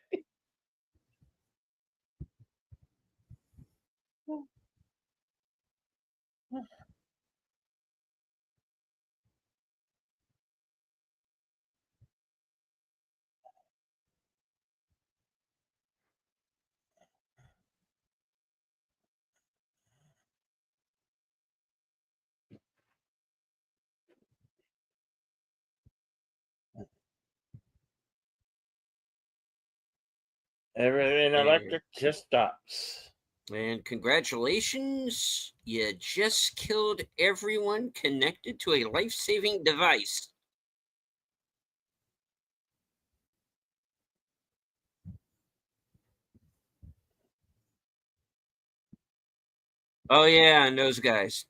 Everything electric just stops. And congratulations, you just killed everyone connected to a life-saving device. Oh yeah, and those guys.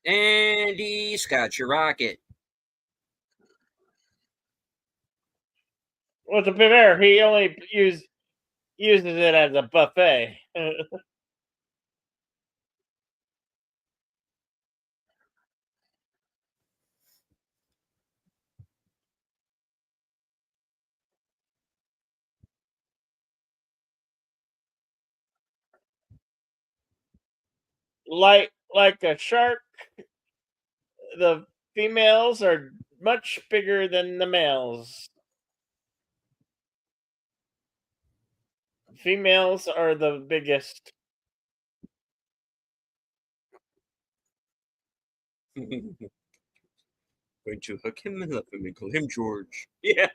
And he's got your rocket. Well, to be fair, he only uses it as a buffet. like a shark, the females are much bigger than the males. Females are the biggest. Going to hook him and let him call him George. Yeah.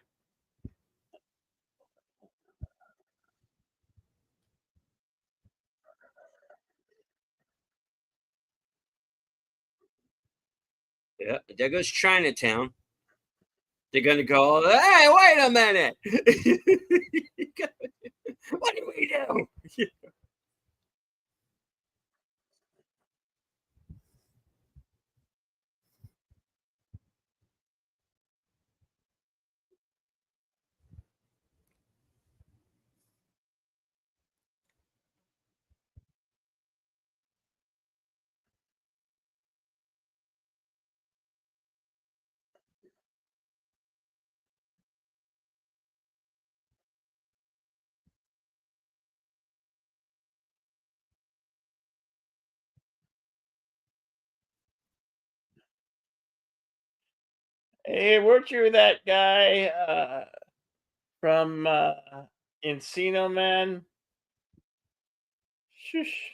Yeah, there goes Chinatown. They're gonna go, hey, wait a minute. What do we do? Hey, weren't you that guy from Encino Man? Shush.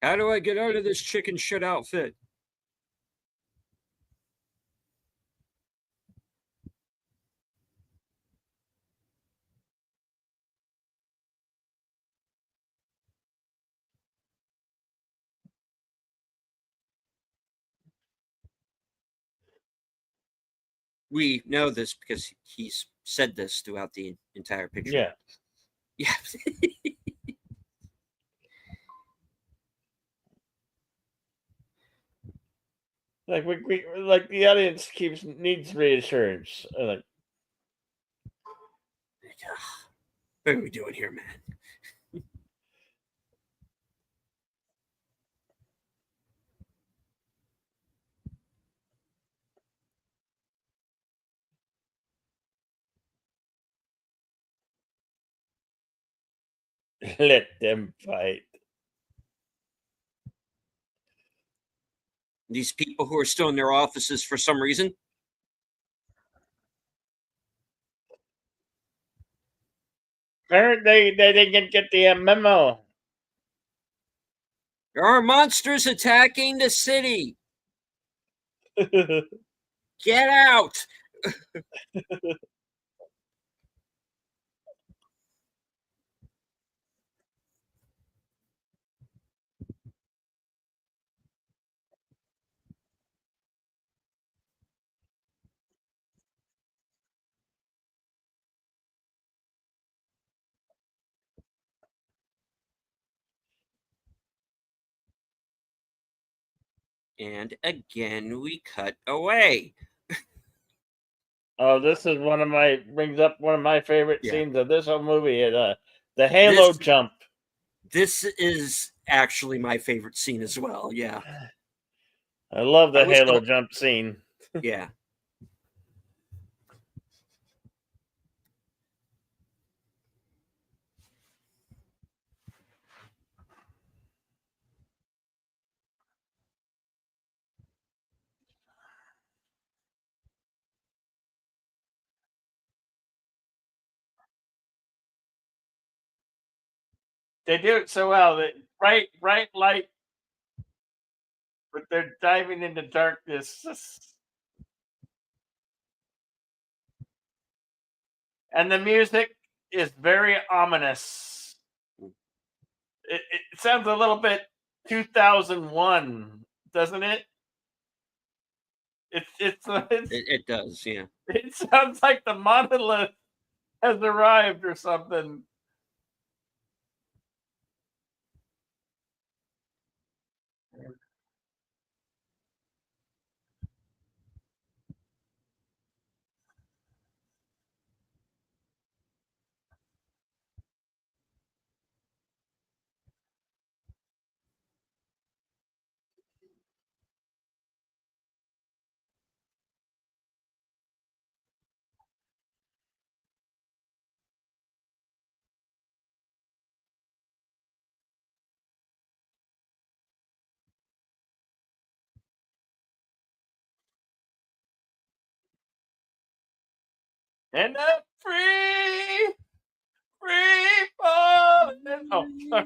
How do I get out of this chicken shit outfit? We know this because he's said this throughout the entire picture. Yeah. Yeah. Like we like the audience needs reassurance. Like, what are we doing here, man? let them fight. These people who are still in their offices for some reason. Apparently, they didn't get the memo. There are monsters attacking the city. Get out. And again, we cut away. Oh, this is brings up one of my favorite scenes of this whole movie. The Halo jump. This is actually my favorite scene as well. Yeah. I love the Halo jump scene. Yeah. They do it so well. That bright light, but they're diving into darkness. And the music is very ominous. It sounds a little bit 2001. doesn't it? It does, yeah. It sounds like the monolith has arrived or something. And I'm free falling. Oh, sorry.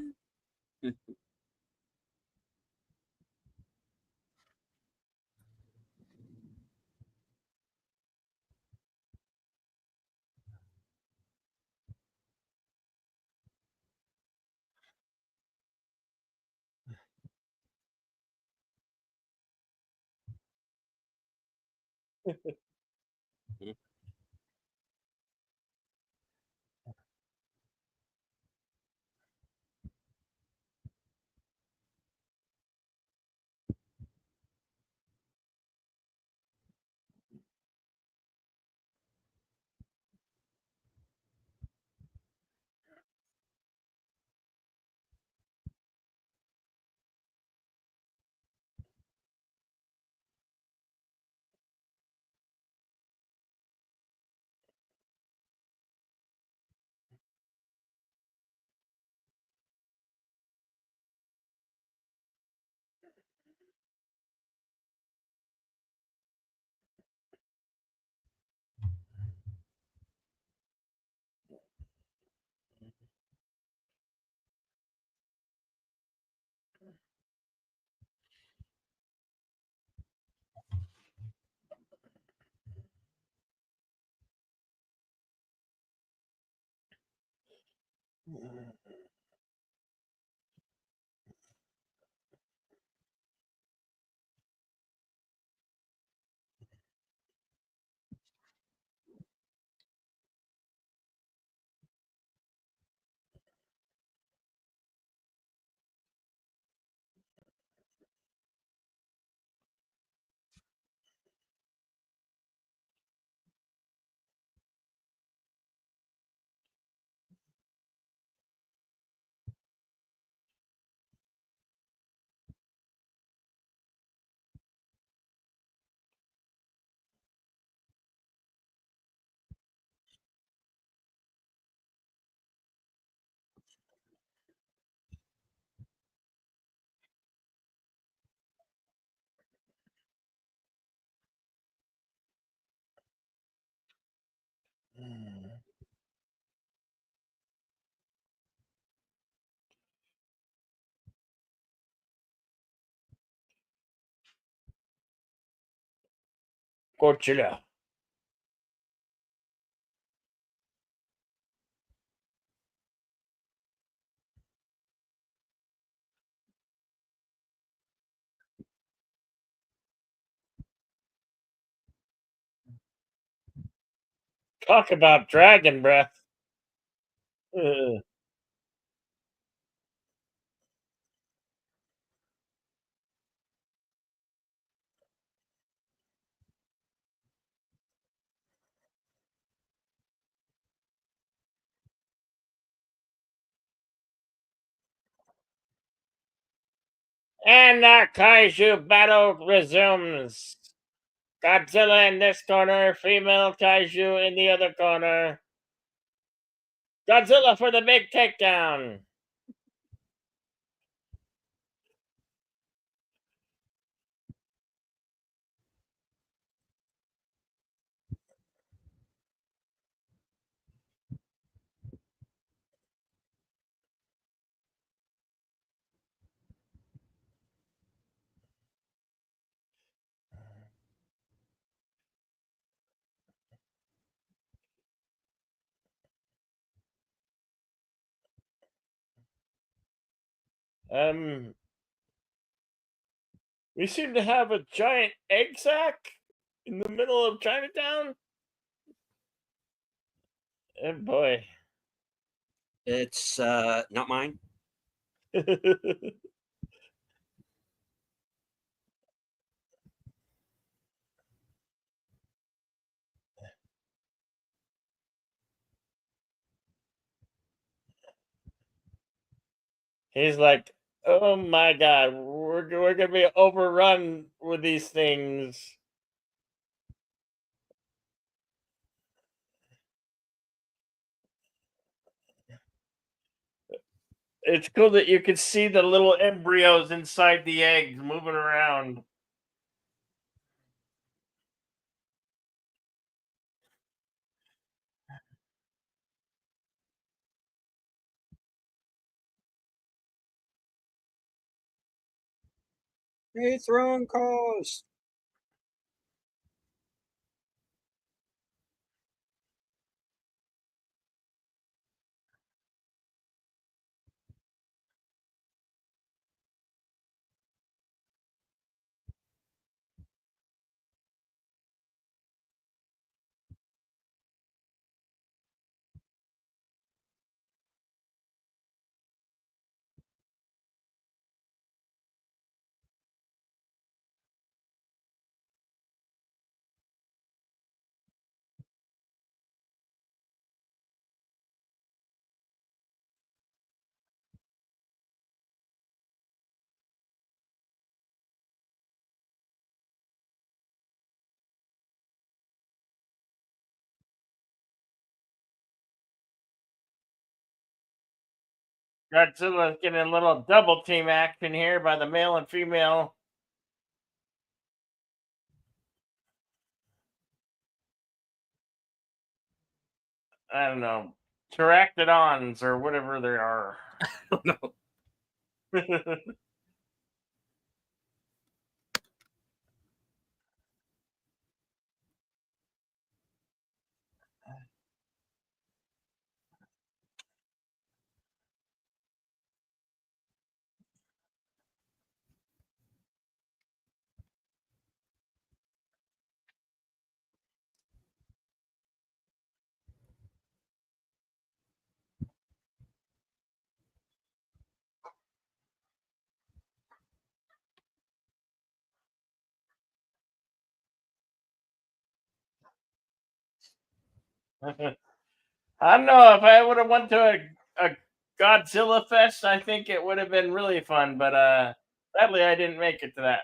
GODZILLA. Talk about dragon breath. Uh, and the kaiju battle resumes. Godzilla in this corner, female kaiju in the other corner. Godzilla for the big takedown. Um, We seem to have a giant egg sack in the middle of Chinatown. Oh boy. It's not mine. He's like, oh my god, we're gonna be overrun with these things. It's cool that you can see the little embryos inside the eggs moving around. Hey, throwing calls. Godzilla's getting a little double team action here by the male and female. I don't know, pteranodons or whatever they are. Oh no. I don't know if I would have went to a Godzilla fest. I think it would have been really fun, but sadly I didn't make it to that.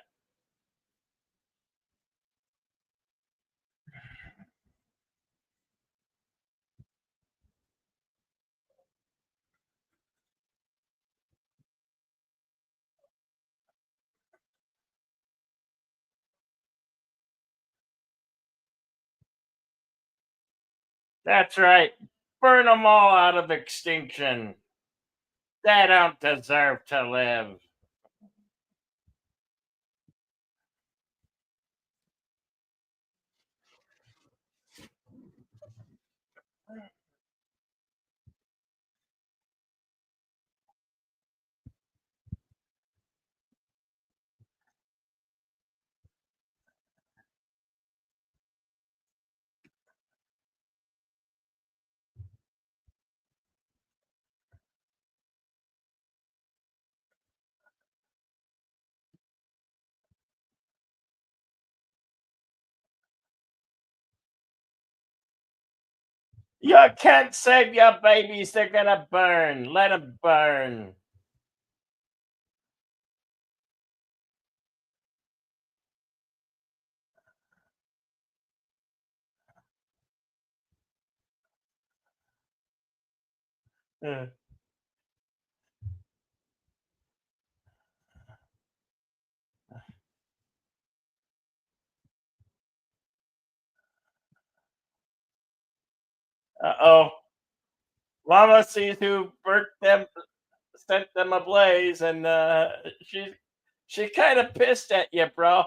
That's right. Burn them all out of extinction. They don't deserve to live. You can't save your babies. They're gonna burn. Let them burn. Uh oh. Mama sees who burnt them, sent them ablaze, and she's kind of pissed at you, bro.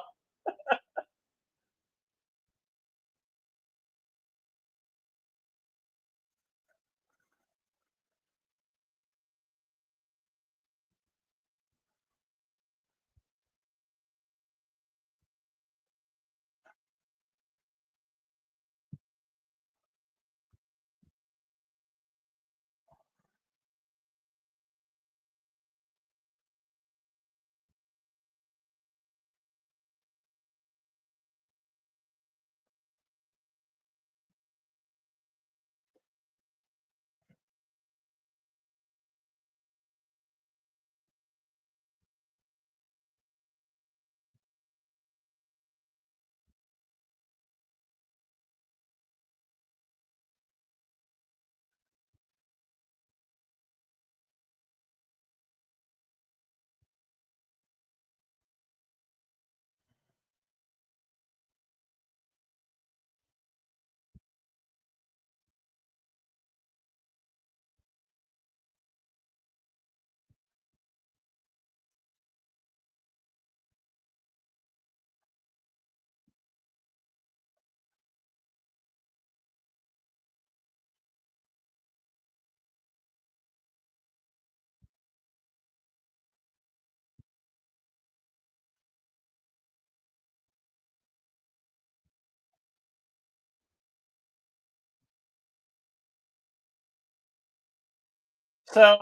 So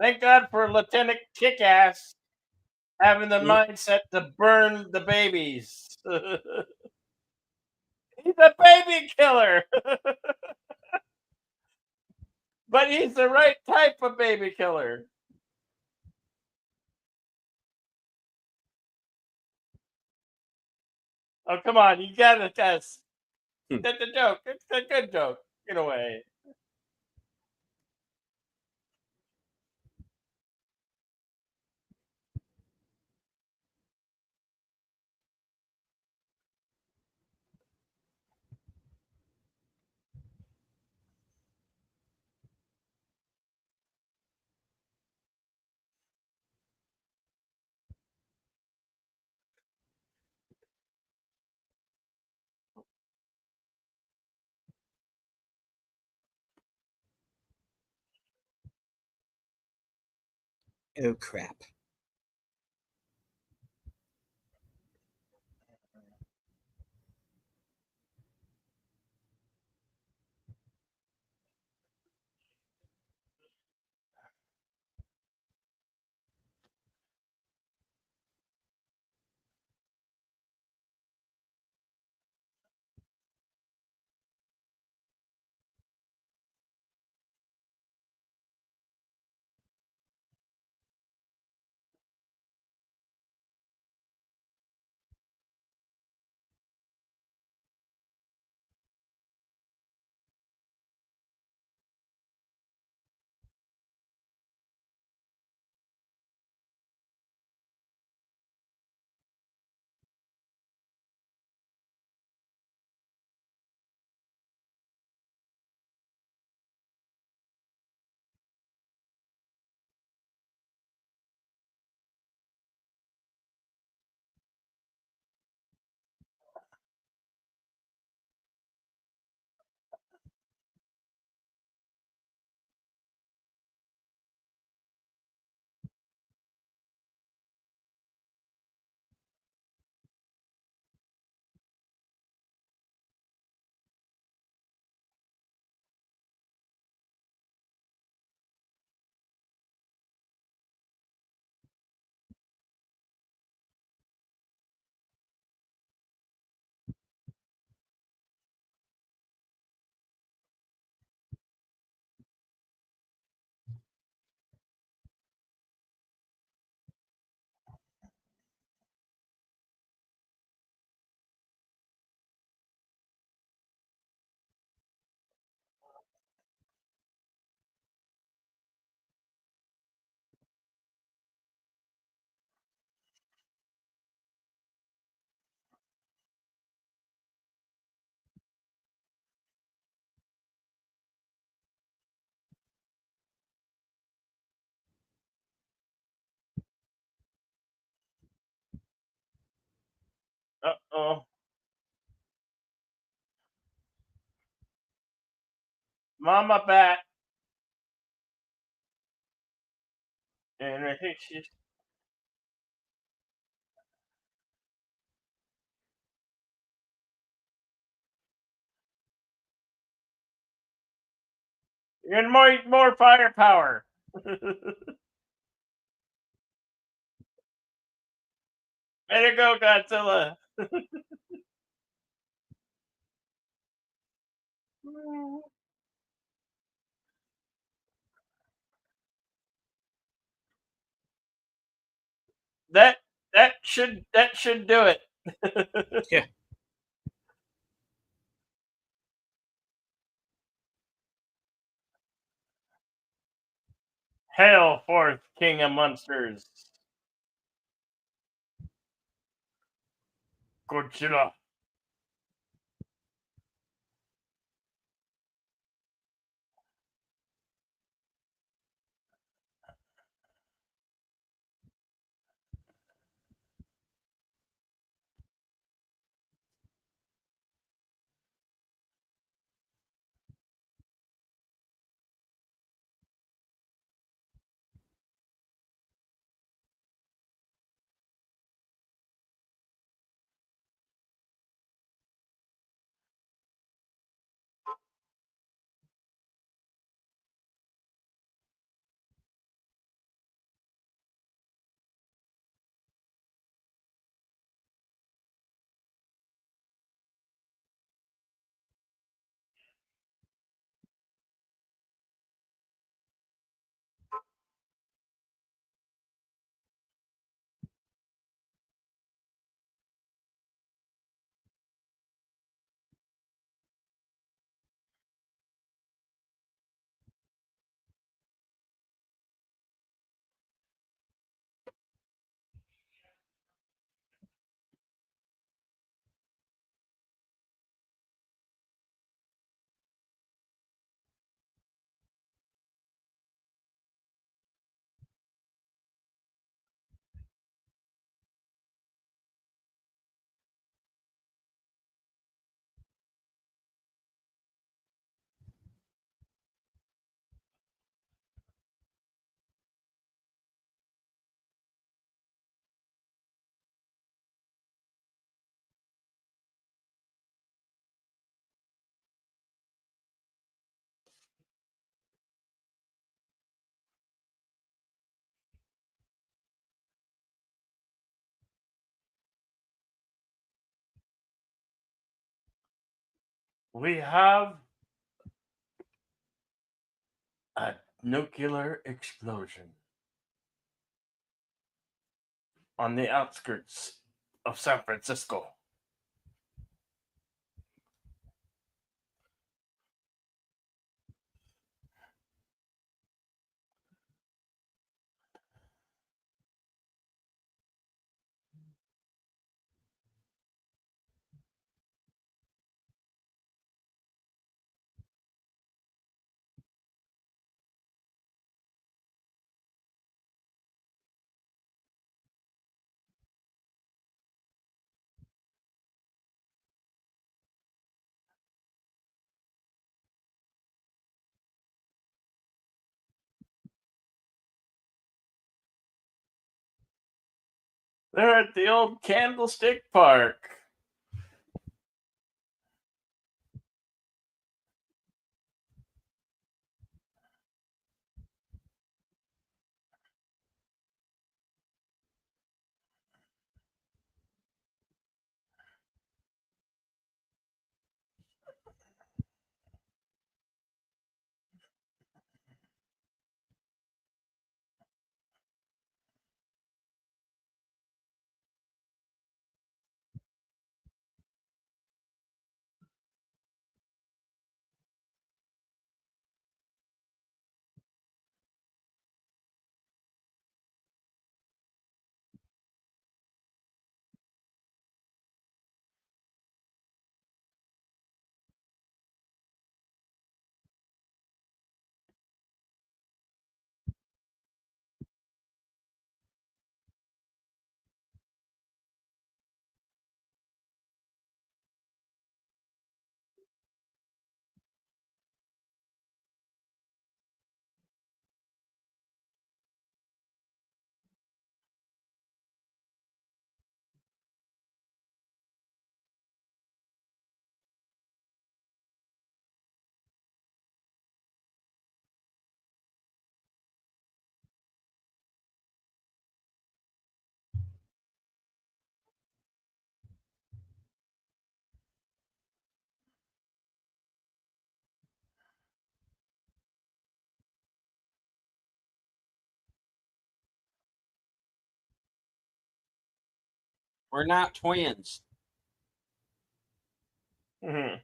thank God for Lieutenant Kickass having the mindset to burn the babies. He's a baby killer. But he's the right type of baby killer. Oh, come on. You got to test. That's a joke. It's a good joke, in a way. Oh, crap. Uh-oh. Mama bat. And I think she's... And more firepower. Way to go, Godzilla. That should do it. Yeah. Hail forth, King of Monsters. Godzilla. We have a nuclear explosion on the outskirts of San Francisco. They're at the old Candlestick Park. We're not twins. Mm-hmm.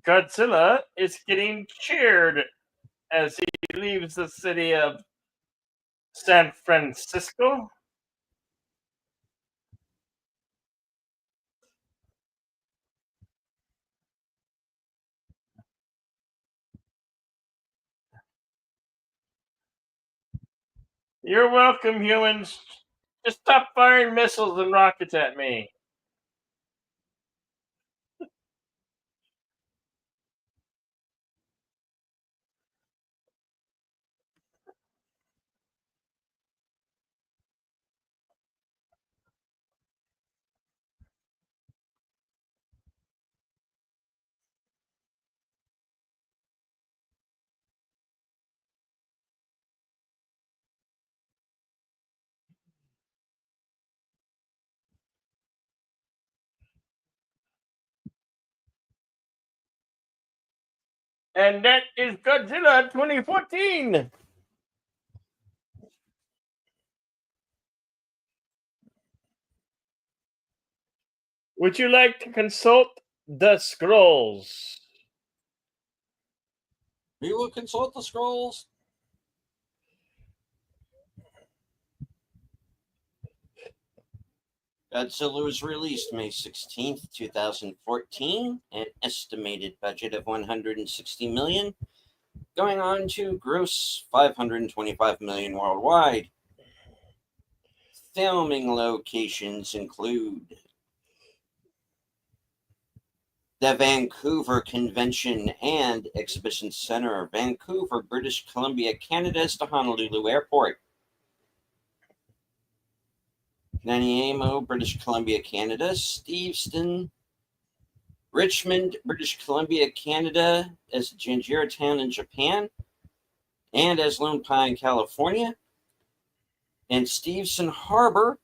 Godzilla is getting cheered as he leaves the city of San Francisco. You're welcome, humans. Just stop firing missiles and rockets at me. And that is Godzilla 2014. Would you like to consult the scrolls? We will consult the scrolls. Godzilla was released May 16th, 2014, an estimated budget of $160 million, going on to gross $525 million worldwide. Filming locations include the Vancouver Convention and Exhibition Center, Vancouver, British Columbia, Canada's to Honolulu Airport. Nanaimo, British Columbia, Canada, Steveston, Richmond, British Columbia, Canada as Janjira Town in Japan, and as Lone Pine, California, and Stevens Harbor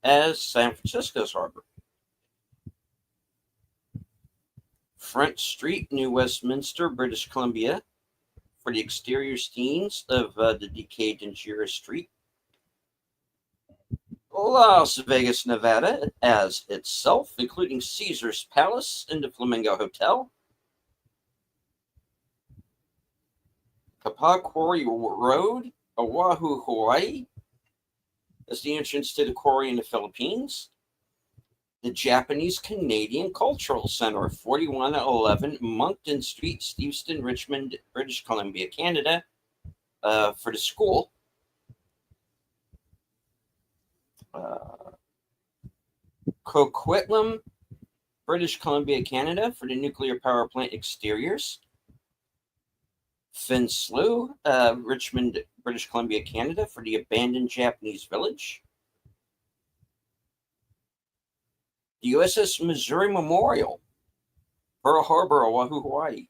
as San Francisco's harbor. Front Street, New Westminster, British Columbia, for the exterior scenes of the decayed Janjira Street. Las Vegas, Nevada, as itself, including Caesar's Palace and the Flamingo Hotel. Kapaa Quarry Road, Oahu, Hawaii, as the entrance to the quarry in the Philippines. The Japanese Canadian Cultural Center, 4111 Moncton Street, Steveston, Richmond, British Columbia, Canada, for the school. Coquitlam, British Columbia, Canada, for the nuclear power plant exteriors. Finslow, Richmond, British Columbia, Canada, for the abandoned Japanese village. The USS Missouri Memorial, Pearl Harbor, Oahu, Hawaii.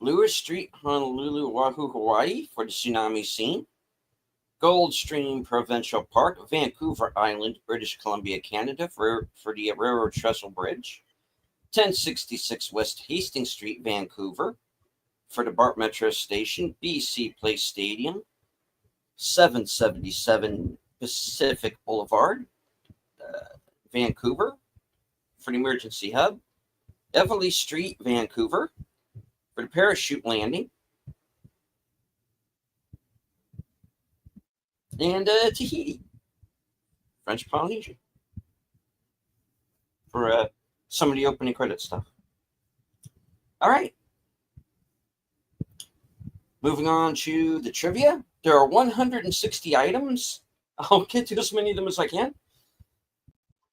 Lewis Street, Honolulu, Oahu, Hawaii, for the tsunami scene. Goldstream Provincial Park, Vancouver Island, British Columbia, Canada, for the Railroad Trestle Bridge. 1066 West Hastings Street, Vancouver, for the BART Metro Station, BC Place Stadium. 777 Pacific Boulevard, Vancouver, for the Emergency Hub. Eveleigh Street, Vancouver, for the parachute landing. And Tahiti, French Polynesia, for some of the opening credit stuff. All right. Moving on to the trivia. There are 160 items. I'll get to as many of them as I can.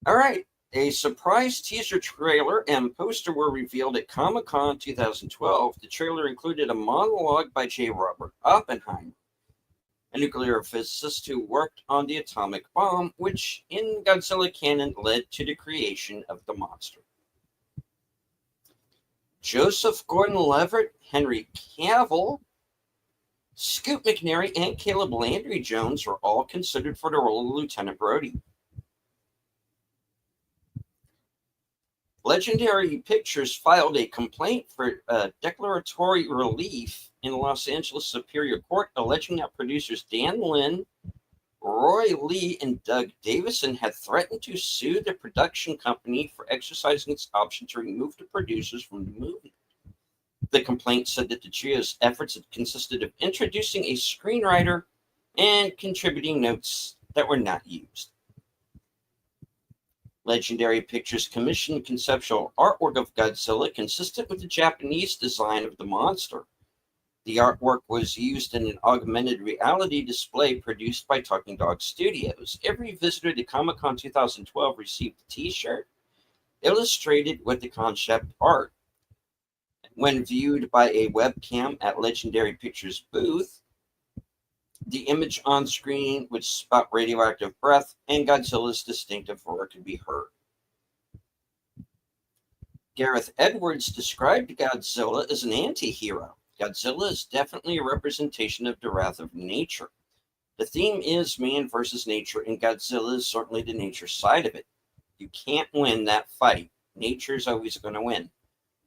All right. A surprise teaser trailer and poster were revealed at Comic-Con 2012. The trailer included a monologue by J. Robert Oppenheimer, a nuclear physicist who worked on the atomic bomb, which in Godzilla canon led to the creation of the monster. Joseph Gordon-Levitt, Henry Cavill, Scoot McNairy, and Caleb Landry Jones were all considered for the role of Lieutenant Brody. Legendary Pictures filed a complaint for declaratory relief in the Los Angeles Superior Court, alleging that producers Dan Lin, Roy Lee, and Doug Davison had threatened to sue the production company for exercising its option to remove the producers from the movie. The complaint said that the trio's efforts had consisted of introducing a screenwriter and contributing notes that were not used. Legendary Pictures commissioned conceptual artwork of Godzilla consistent with the Japanese design of the monster. The artwork was used in an augmented reality display produced by Talking Dog Studios. Every visitor to Comic-Con 2012 received a t-shirt illustrated with the concept art. When viewed by a webcam at Legendary Pictures booth, the image on screen would spot radioactive breath, and Godzilla's distinctive roar could be heard. Gareth Edwards described Godzilla as an anti-hero. Godzilla is definitely a representation of the wrath of nature. The theme is man versus nature, and Godzilla is certainly the nature side of it. You can't win that fight. Nature's always going to win.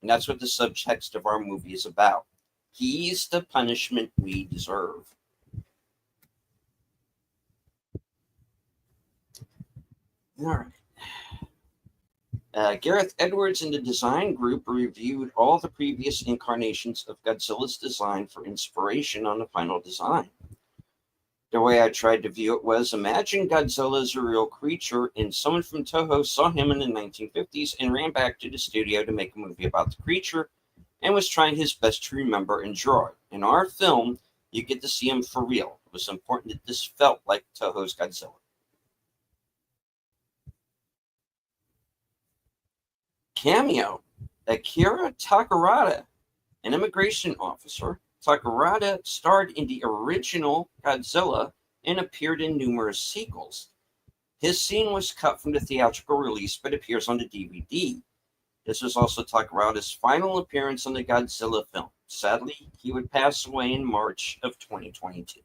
And that's what the subtext of our movie is about. He's the punishment we deserve. All right. Gareth Edwards and the design group reviewed all the previous incarnations of Godzilla's design for inspiration on the final design. The way I tried to view it was, imagine Godzilla as a real creature, and someone from Toho saw him in the 1950s and ran back to the studio to make a movie about the creature and was trying his best to remember and draw it. In our film, you get to see him for real. It was important that this felt like Toho's Godzilla. Cameo. Akira Takarada, an immigration officer. Takarada starred in the original Godzilla and appeared in numerous sequels. His scene was cut from the theatrical release but appears on the DVD. This was also talked about his final appearance on the Godzilla film. Sadly, he would pass away in March of 2022.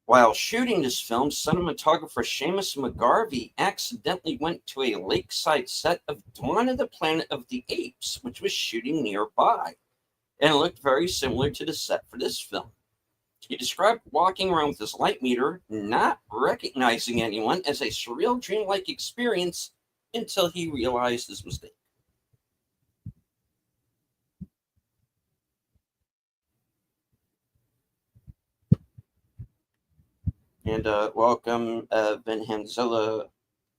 While shooting this film, cinematographer Seamus McGarvey accidentally went to a lakeside set of Dawn of the Planet of the Apes, which was shooting nearby, and it looked very similar to the set for this film. He described walking around with his light meter, not recognizing anyone, as a surreal dreamlike experience until he realized his mistake. And welcome, Ben Hanzilla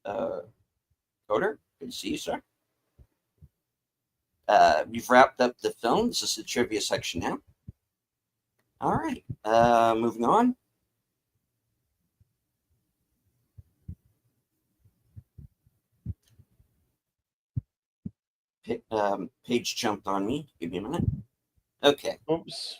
Coder. Good to see you, sir. We've wrapped up the film. This is the trivia section now. All right, moving on. Page jumped on me. Give me a minute. Okay. Oops.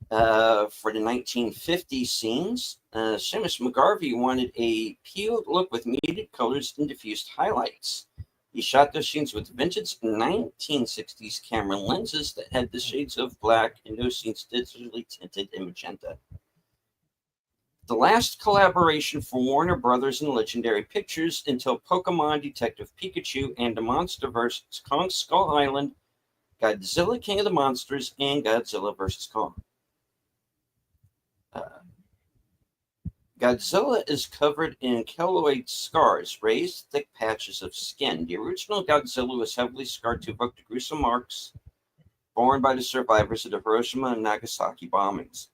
For the 1950 scenes, Seamus McGarvey wanted a peeled look with muted colors and diffused highlights. He shot those scenes with vintage 1960s camera lenses that had the shades of black and those scenes digitally tinted in magenta. The last collaboration for Warner Brothers and Legendary Pictures until Pokemon Detective Pikachu and the MonsterVerse Kong Skull Island, Godzilla King of the Monsters, and Godzilla vs. Kong. Godzilla is covered in keloid scars, raised thick patches of skin. The original Godzilla was heavily scarred to evoke the gruesome marks borne by the survivors of the Hiroshima and Nagasaki bombings.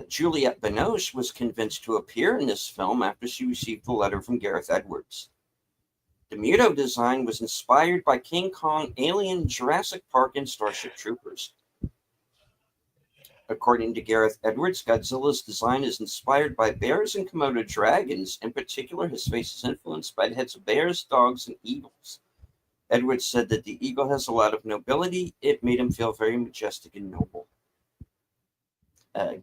Juliette Binoche was convinced to appear in this film after she received a letter from Gareth Edwards. The Muto design was inspired by King Kong, Alien, Jurassic Park, and Starship Troopers. According to Gareth Edwards, Godzilla's design is inspired by bears and Komodo dragons. In particular, his face is influenced by the heads of bears, dogs, and eagles. Edwards said that the eagle has a lot of nobility. It made him feel very majestic and noble.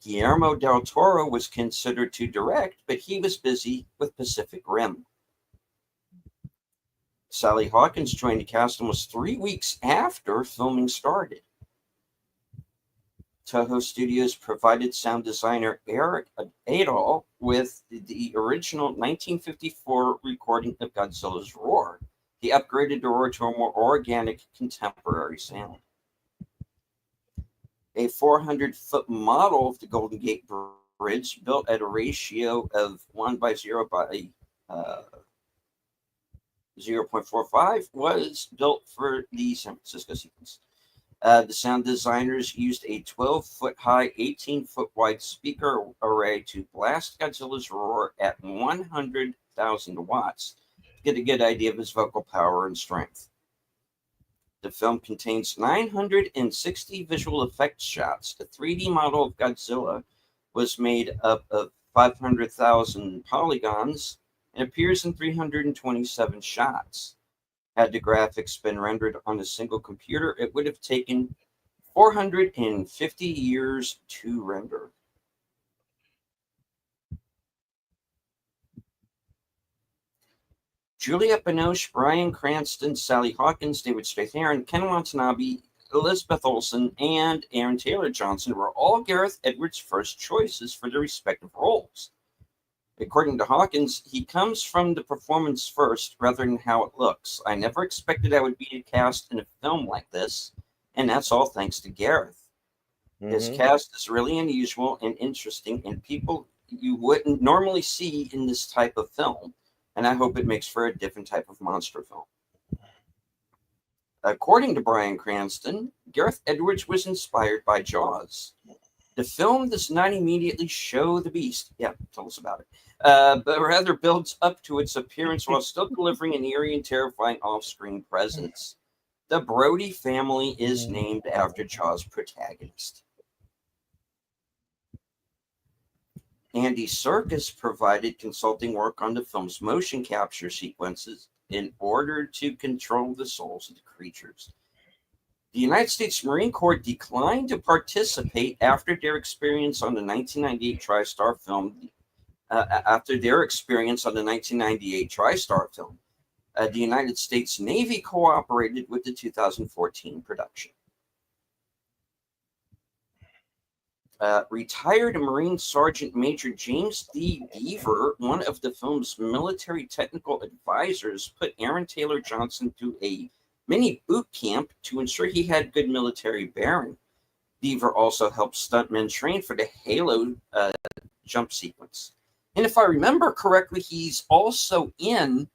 Guillermo del Toro was considered to direct, but he was busy with Pacific Rim. Sally Hawkins joined the cast almost 3 weeks after filming started. Toho Studios provided sound designer Eric Adol with the original 1954 recording of Godzilla's roar. He upgraded the roar to a more organic, contemporary sound. A 400-foot model of the Golden Gate Bridge, built at a ratio of 1:0.45, was built for the San Francisco sequence. The sound designers used a 12-foot high, 18-foot wide speaker array to blast Godzilla's roar at 100,000 watts to get a good idea of his vocal power and strength. The film contains 960 visual effects shots. The 3D model of Godzilla was made up of 500,000 polygons and appears in 327 shots. Had the graphics been rendered on a single computer, it would have taken 450 years to render. Juliette Binoche, Bryan Cranston, Sally Hawkins, David Strathairn, Ken Watanabe, Elizabeth Olsen, and Aaron Taylor Johnson were all Gareth Edwards' first choices for their respective roles. According to Hawkins, he comes from the performance first rather than how it looks. I never expected I would be cast in a film like this, and that's all thanks to Gareth. Mm-hmm. His cast is really unusual and interesting, and people you wouldn't normally see in this type of film, and I hope it makes for a different type of monster film. According to Bryan Cranston, Gareth Edwards was inspired by Jaws. The film does not immediately show the beast. Yeah, tell us about it. But rather builds up to its appearance while still delivering an eerie and terrifying off-screen presence. The Brody family is named after Jaws' protagonist. Andy Serkis provided consulting work on the film's motion capture sequences in order to control the souls of the creatures. The United States Marine Corps declined to participate after their experience on the 1998 TriStar film. The United States Navy cooperated with the 2014 production. Retired Marine Sergeant Major James D. Deaver, one of the film's military technical advisors, put Aaron Taylor Johnson through a mini boot camp to ensure he had good military bearing. Deaver also helped stuntmen train for the Halo jump sequence. And if I remember correctly, he's also in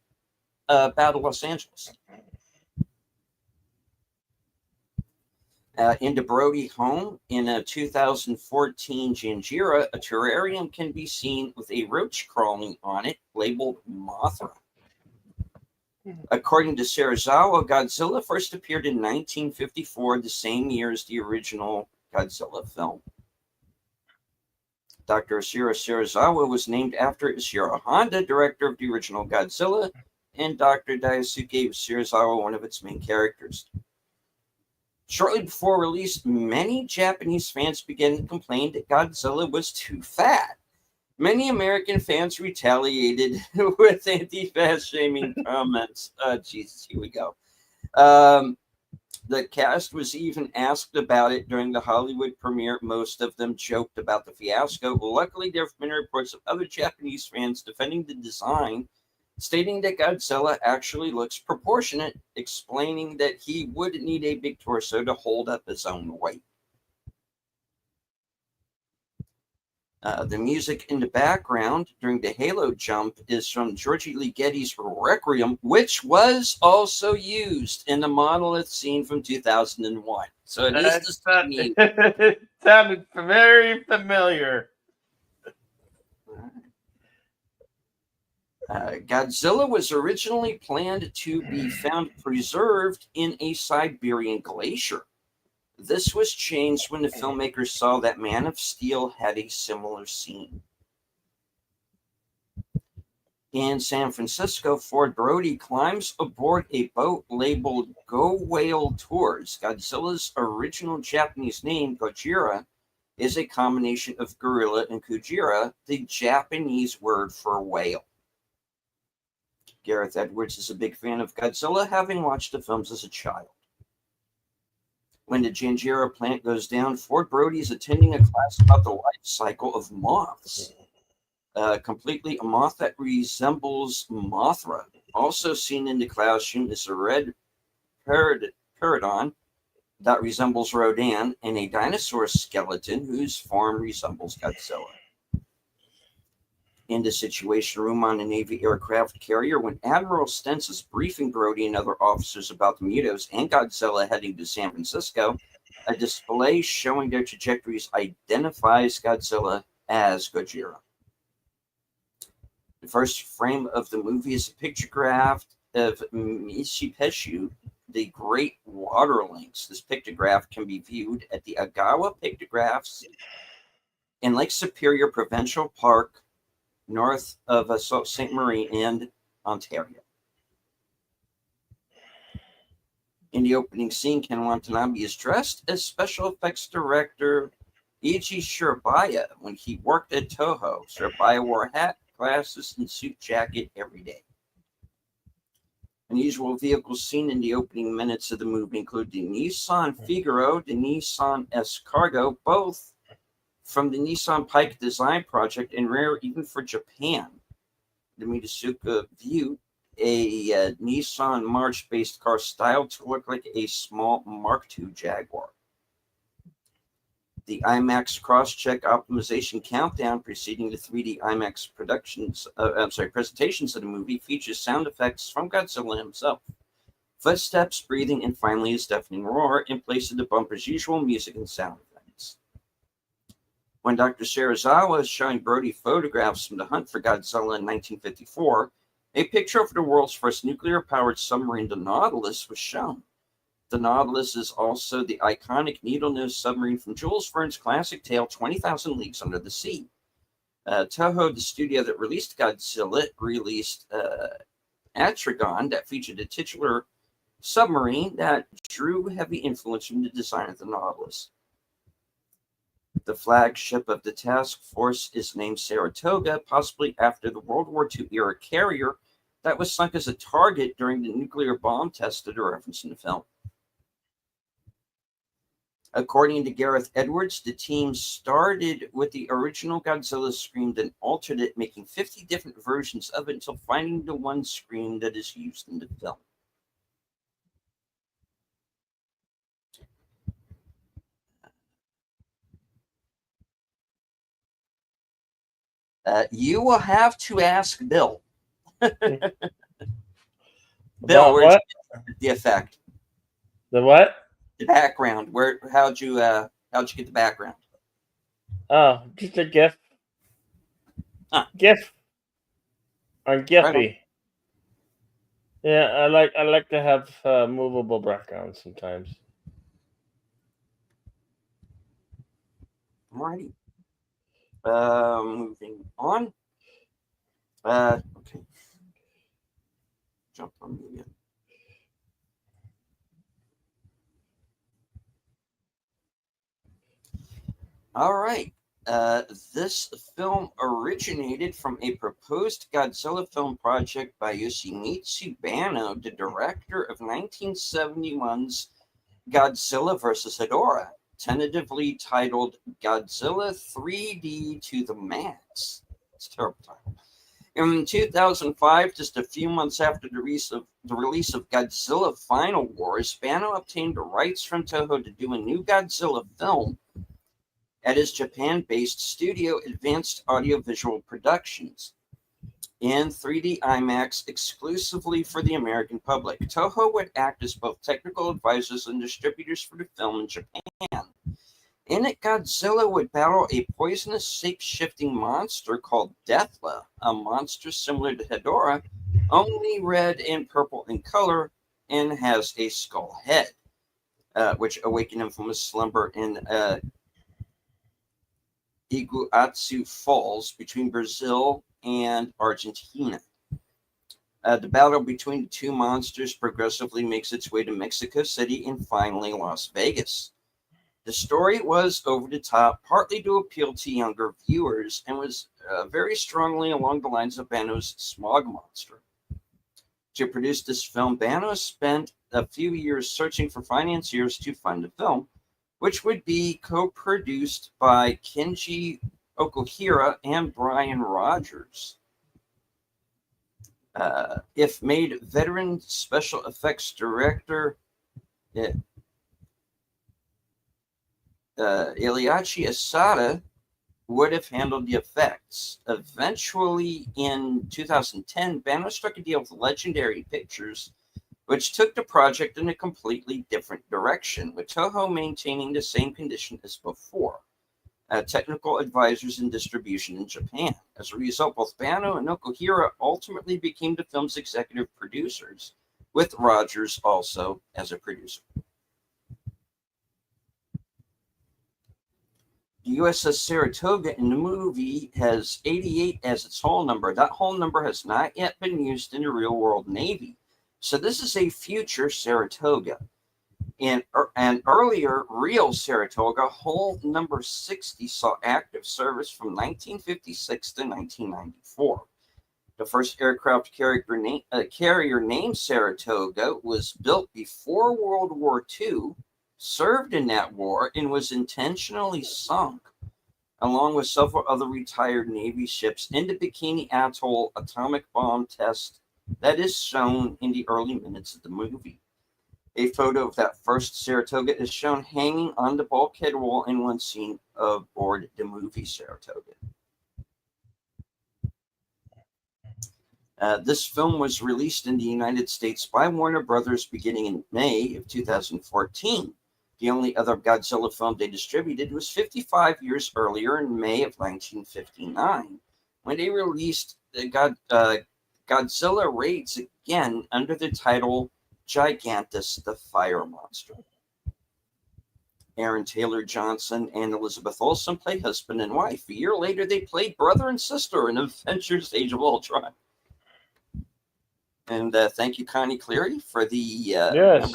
Battle Los Angeles. In the Brody home in 2014 Janjira, a terrarium can be seen with a roach crawling on it labeled Mothra. According to Serizawa, Godzilla first appeared in 1954, the same year as the original Godzilla film. Dr. Ashiro Serizawa was named after Ishiro Honda, director of the original Godzilla, and Dr. Daisuke Serizawa, one of its main characters. Shortly before release, many Japanese fans began to complain that Godzilla was too fat. Many American fans retaliated with anti-fat shaming comments. Jesus, here we go. The cast was even asked about it during the Hollywood premiere. Most of them joked about the fiasco. Luckily, there have been reports of other Japanese fans defending the design, stating that Godzilla actually looks proportionate, explaining that he would need a big torso to hold up his own weight. The music in the background during the Halo jump is from Georgie Ligeti's Requiem, which was also used in the monolith scene from 2001. So it is the same music. It sounded very familiar. Godzilla was originally planned to be found preserved in a Siberian glacier. This was changed when the filmmakers saw that Man of Steel had a similar scene. In San Francisco, Ford Brody climbs aboard a boat labeled Go Whale Tours. Godzilla's original Japanese name, Gojira, is a combination of gorilla and Kujira, the Japanese word for whale. Gareth Edwards is a big fan of Godzilla, having watched the films as a child. When the Janjira plant goes down, Ford Brody is attending a class about the life cycle of moths. Completely a moth that resembles Mothra. Also seen in the classroom is a red peridon that resembles Rodan and a dinosaur skeleton whose form resembles Godzilla. In the Situation Room on a Navy aircraft carrier, when Admiral Stentz is briefing Brody and other officers about the Mutos and Godzilla heading to San Francisco, a display showing their trajectories identifies Godzilla as Gojira. The first frame of the movie is a pictograph of Mishipeshu, the Great Water Lynx. This pictograph can be viewed at the Agawa Pictographs in Lake Superior Provincial Park, north of Sault Ste. Marie and Ontario. In the opening scene, Ken Watanabe is dressed as special effects director Eiji Shirobaya when he worked at Toho. Shirobaya wore a hat, glasses, and suit jacket every day. Unusual vehicles seen in the opening minutes of the movie include the Nissan Figaro, the Nissan S-Cargo, both from the Nissan Pike design project and rare even for Japan. The Mitsuka View, a Nissan March-based car styled to look like a small Mark II Jaguar. The IMAX cross-check optimization countdown preceding the 3D IMAX presentations of the movie features sound effects from Godzilla himself. Footsteps, breathing, and finally his deafening roar in place of the bumper's usual music and sound effects. When Dr. Serizawa is showing Brody photographs from the hunt for Godzilla in 1954, a picture of the world's first nuclear-powered submarine, the Nautilus, was shown. The Nautilus is also the iconic needle-nose submarine from Jules Verne's classic tale, 20,000 Leagues Under the Sea. Toho, the studio that released Godzilla, released Atragon that featured the titular submarine that drew heavy influence from the design of the Nautilus. The flagship of the task force is named Saratoga, possibly after the World War II era carrier that was sunk as a target during the nuclear bomb test that are referenced in the film. According to Gareth Edwards, the team started with the original Godzilla scream, then altered it, making 50 different versions of it until finding the one scream that is used in the film. You will have to ask Bill. Bill, where'd you get the effect? The what? The background. How'd you get the background? Oh, just a GIF. GIF. On Giphy. Right. Yeah, I like to have movable backgrounds sometimes. Alrighty. Moving on. Okay. Jump on media. All right. This film originated from a proposed Godzilla film project by Yoshimitsu Banno, the director of 1971's Godzilla vs. Hedorah, tentatively titled Godzilla 3D to the Max. It's a terrible title. In 2005, just a few months after the release of Godzilla Final Wars, Banno obtained the rights from Toho to do a new Godzilla film at his Japan-based studio Advanced Audiovisual Productions in 3D IMAX exclusively for the American public. Toho would act as both technical advisors and distributors for the film in Japan. In it, Godzilla would battle a poisonous shape-shifting monster called Deathla, a monster similar to Hedorah, only red and purple in color, and has a skull head, which awakened him from his slumber in Iguazu Falls between Brazil and Argentina. The battle between the two monsters progressively makes its way to Mexico City and finally Las Vegas. The story was over the top, partly to appeal to younger viewers, and was very strongly along the lines of Banno's Smog Monster. To produce this film, Banno spent a few years searching for financiers to fund the film, which would be co-produced by Kenji Okuhira and Brian Rogers. If made, veteran special effects director Iliachi Asada would have handled the effects. Eventually, in 2010, Banno struck a deal with Legendary Pictures, which took the project in a completely different direction, with Toho maintaining the same condition as before, technical advisors and distribution in Japan. As a result, both Banno and Okuhira ultimately became the film's executive producers, with Rogers also as a producer. The USS Saratoga in the movie has 88 as its hull number. That hull number has not yet been used in the real-world Navy. So this is a future Saratoga. In an earlier real Saratoga, hull number 60 saw active service from 1956 to 1994. The first aircraft carrier named Saratoga was built before World War II, served in that war, and was intentionally sunk, along with several other retired Navy ships, in the Bikini Atoll atomic bomb test that is shown in the early minutes of the movie. A photo of that first Saratoga is shown hanging on the bulkhead wall in one scene aboard the movie Saratoga. This film was released in the United States by Warner Brothers beginning in May of 2014. The only other Godzilla film they distributed was 55 years earlier in May of 1959, when they released Godzilla Raids again under the title Gigantus the Fire Monster. Aaron Taylor Johnson and Elizabeth Olsen play husband and wife. A year later, they played brother and sister in Avengers Age of Ultron. And thank you, Connie Cleary, for the yes.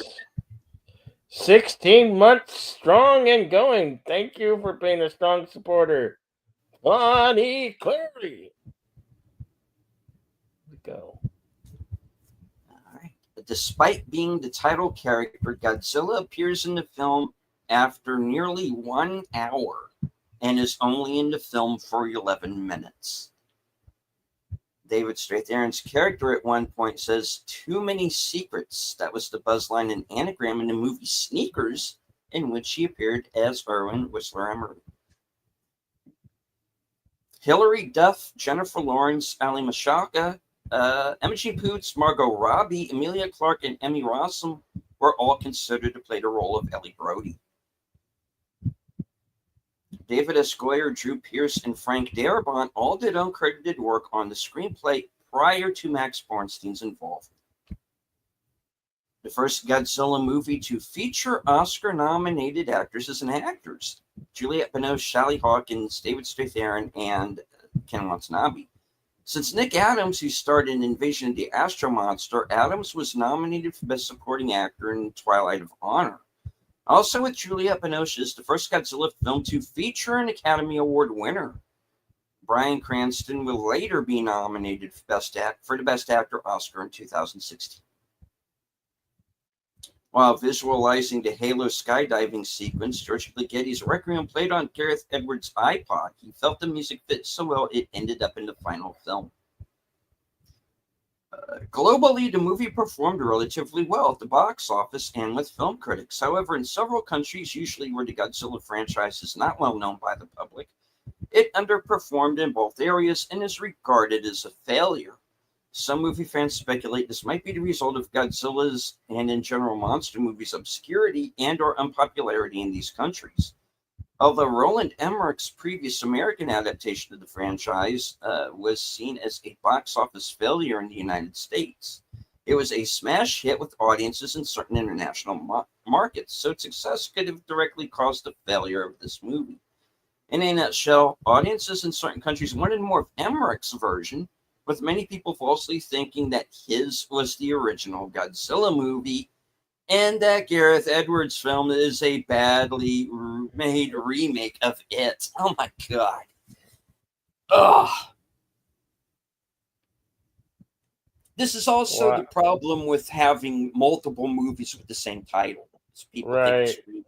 16 months strong and going. Thank you for being a strong supporter. Connie Cleary. Go. All right. Despite being the title character, Godzilla appears in the film after nearly 1 hour and is only in the film for 11 minutes. David Strathairn's character at one point says, "Too many secrets." That was the buzz line and anagram in the movie Sneakers, in which he appeared as Erwin Whistler Emery. Hilary Duff, Jennifer Lawrence, Ali Mashaka, Imogen Poots, Margot Robbie, Emilia Clarke, and Emmy Rossum were all considered to play the role of Ellie Brody. David S. Goyer, Drew Pearce, and Frank Darabont all did uncredited work on the screenplay prior to Max Bornstein's involvement. The first Godzilla movie to feature Oscar-nominated actresses and actors: Juliette Binoche, Sally Hawkins, David Strathairn, and Ken Watanabe. Since Nick Adams, who starred in Invasion of the Astro Monster, Adams was nominated for Best Supporting Actor in Twilight of Honor. Also with Juliette Binoche is the first Godzilla film to feature an Academy Award winner. Bryan Cranston will later be nominated for the Best Actor Oscar in 2016. While visualizing the Halo skydiving sequence, George Ligeti's Requiem played on Gareth Edwards' iPod. He felt the music fit so well it ended up in the final film. Globally, the movie performed relatively well at the box office and with film critics. However, in several countries, usually where the Godzilla franchise is not well known by the public, it underperformed in both areas and is regarded as a failure. Some movie fans speculate this might be the result of Godzilla's and in general monster movies' obscurity and or unpopularity in these countries. Although Roland Emmerich's previous American adaptation of the franchise was seen as a box office failure in the United States, it was a smash hit with audiences in certain international markets, so its success could have directly caused the failure of this movie. In a nutshell, audiences in certain countries wanted more of Emmerich's version, with many people falsely thinking that his was the original Godzilla movie, and that Gareth Edwards' film is a badly made remake of it. Oh my god. Ugh. This is also the problem with having multiple movies with the same title. So people think it's remake.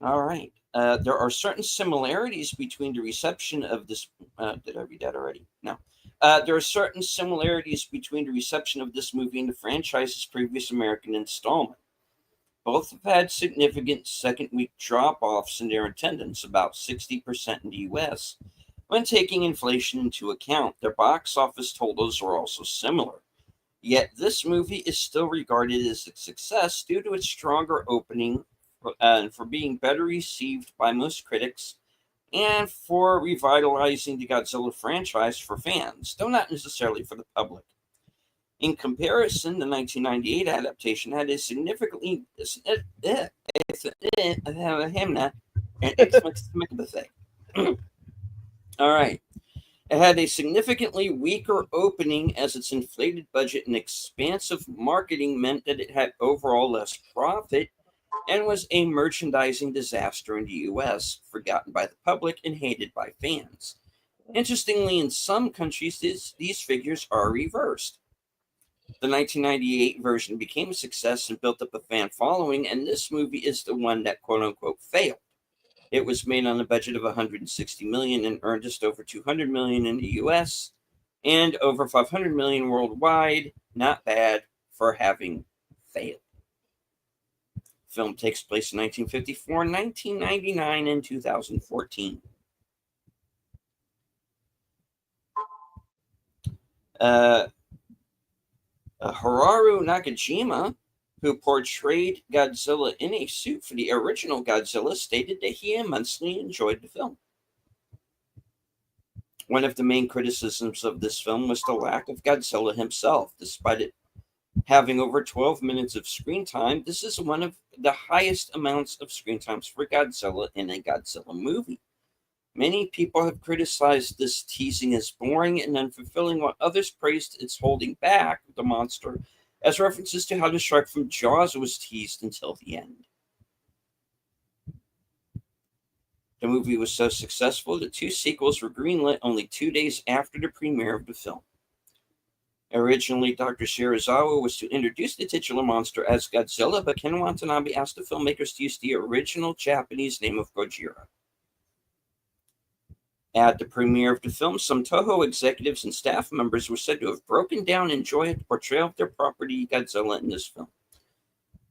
All right. There are certain similarities between the reception of this. Did I read that already? No. There are certain similarities between the reception of this movie and the franchise's previous American installment. Both have had significant second-week drop-offs in their attendance, about 60% in the U.S. When taking inflation into account, their box office totals are also similar. Yet this movie is still regarded as a success due to its stronger opening and for being better received by most critics, and for revitalizing the Godzilla franchise for fans, though not necessarily for the public. In comparison, the 1998 adaptation had a significantly All right. It had a significantly weaker opening, as its inflated budget and expansive marketing meant that it had overall less profit, and was a merchandising disaster in the US, forgotten by the public and hated by fans. Interestingly, in some countries, these figures are reversed. The 1998 version became a success and built up a fan following, and this movie is the one that quote-unquote failed. It was made on a budget of $160 million and earned just over $200 million in the US and over $500 million worldwide. Not bad for having failed. Film takes place in 1954, 1999, and 2014. Hiroru Nakajima, who portrayed Godzilla in a suit for the original Godzilla, stated that he immensely enjoyed the film. One of the main criticisms of this film was the lack of Godzilla himself. Despite it having over 12 minutes of screen time, this is one of the highest amounts of screen times for Godzilla in a Godzilla movie. Many people have criticized this teasing as boring and unfulfilling, while others praised its holding back the monster, as references to how the shark from Jaws was teased until the end. The movie was so successful that 2 sequels were greenlit only 2 days after the premiere of the film. Originally, Dr. Shirazawa was to introduce the titular monster as Godzilla, but Ken Watanabe asked the filmmakers to use the original Japanese name of Gojira. At the premiere of the film, some Toho executives and staff members were said to have broken down in joy at the portrayal of their property Godzilla in this film.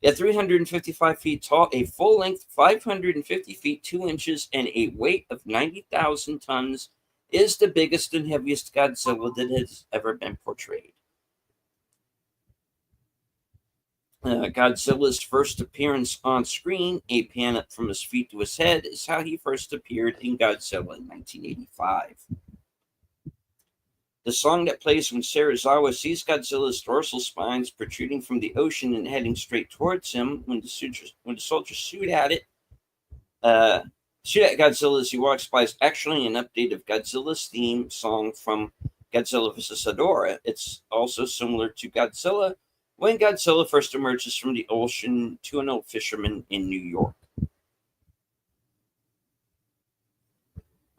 At 355 feet tall, a full-length 550 feet 2 inches, and a weight of 90,000 tons, is the biggest and heaviest Godzilla that has ever been portrayed. Godzilla's first appearance on screen, a pan up from his feet to his head, is how he first appeared in Godzilla in 1985. The song that plays when Serizawa sees Godzilla's dorsal spines protruding from the ocean and heading straight towards him, when the soldiers shoot at Godzilla as he walks by, is actually an update of Godzilla's theme song from Godzilla vs. Ghidorah. It's also similar to Godzilla when Godzilla first emerges from the ocean to an old fisherman in New York.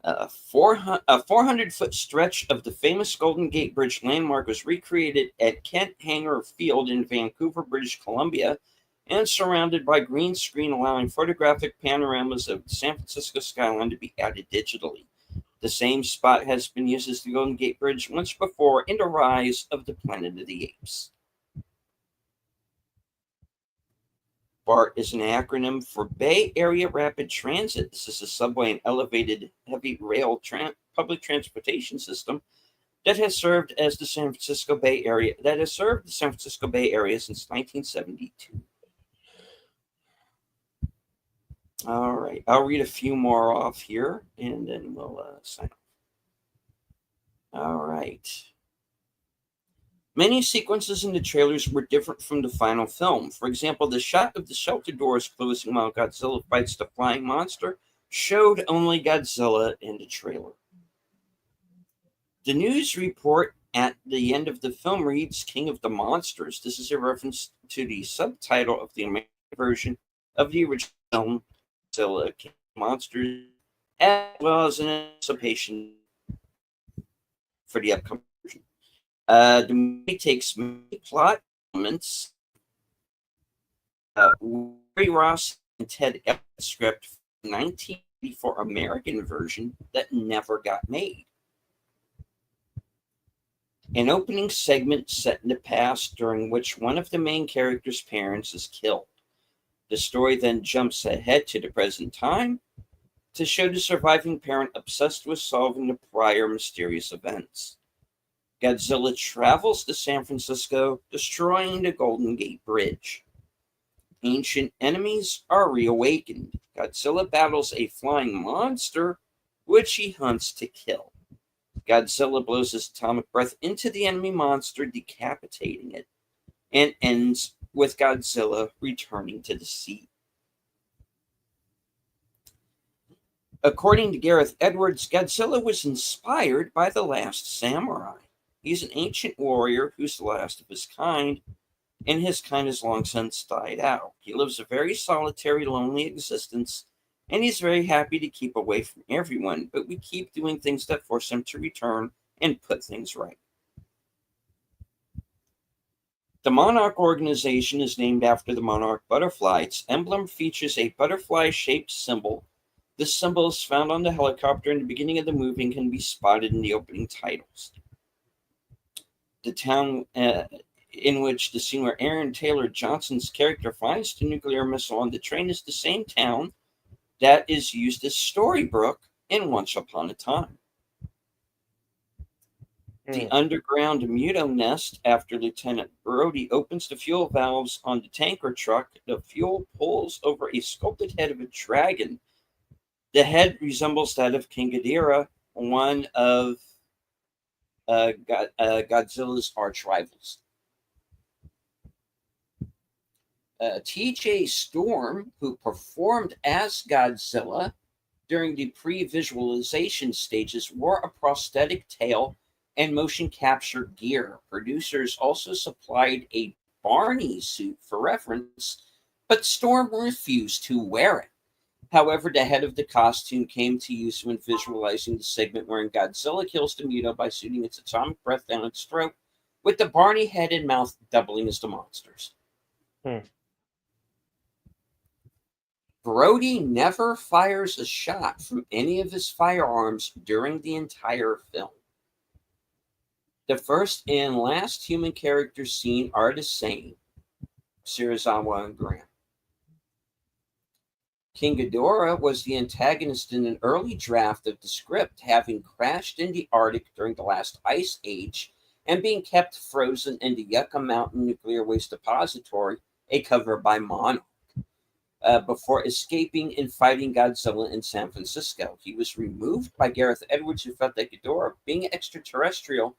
A 400-foot stretch of the famous Golden Gate Bridge landmark was recreated at Kent Hangar Field in Vancouver, British Columbia, and surrounded by green screen, allowing photographic panoramas of the San Francisco skyline to be added digitally. The same spot has been used as the Golden Gate Bridge once before in the Rise of the Planet of the Apes. BART is an acronym for Bay Area Rapid Transit. This is a subway and elevated heavy rail public transportation system that has served the San Francisco Bay Area since 1972. All right, I'll read a few more off here, and then we'll sign off. All right. Many sequences in the trailers were different from the final film. For example, the shot of the shelter doors closing while Godzilla fights the flying monster showed only Godzilla in the trailer. The news report at the end of the film reads King of the Monsters. This is a reference to the subtitle of the American version of the original film, Godzilla King of the Monsters, as well as an anticipation for the upcoming version. The movie takes many plot elements, Ray Ross and Ted Elliott script from the 1984 American version that never got made. An opening segment set in the past during which one of the main character's parents is killed. The story then jumps ahead to the present time to show the surviving parent obsessed with solving the prior mysterious events. Godzilla travels to San Francisco, destroying the Golden Gate Bridge. Ancient enemies are reawakened. Godzilla battles a flying monster, which he hunts to kill. Godzilla blows his atomic breath into the enemy monster, decapitating it, and ends with Godzilla returning to the sea. According to Gareth Edwards, Godzilla was inspired by The Last Samurai. He's an ancient warrior who's the last of his kind, and his kind has long since died out. He lives a very solitary, lonely existence, and he's very happy to keep away from everyone, but we keep doing things that force him to return and put things right. The Monarch organization is named after the monarch butterfly. Its emblem features a butterfly-shaped symbol. This symbol is found on the helicopter in the beginning of the movie and can be spotted in the opening titles. The town in which the scene where Aaron Taylor Johnson's character finds the nuclear missile on the train is the same town that is used as Storybrooke in Once Upon a Time. The underground Muto nest, after Lieutenant Brody opens the fuel valves on the tanker truck, the fuel pulls over a sculpted head of a dragon. The head resembles that of King Ghidorah, one of Godzilla's arch rivals. TJ Storm, who performed as Godzilla during the pre-visualization stages wore a prosthetic tail and motion capture gear. Producers also supplied a Barney suit for reference, but Storm refused to wear it. However, the head of the costume came to use when visualizing the segment wherein Godzilla kills the Muto by shooting its atomic breath down its throat, with the Barney head and mouth doubling as the monsters. Brody never fires a shot from any of his firearms during the entire film. The first and last human characters seen are the same, Serizawa and Grant. King Ghidorah was the antagonist in an early draft of the script, having crashed in the Arctic during the last ice age and being kept frozen in the Yucca Mountain Nuclear Waste Depository, a cover by Monarch, before escaping and fighting Godzilla in San Francisco. He was removed by Gareth Edwards, who felt that Ghidorah, being extraterrestrial,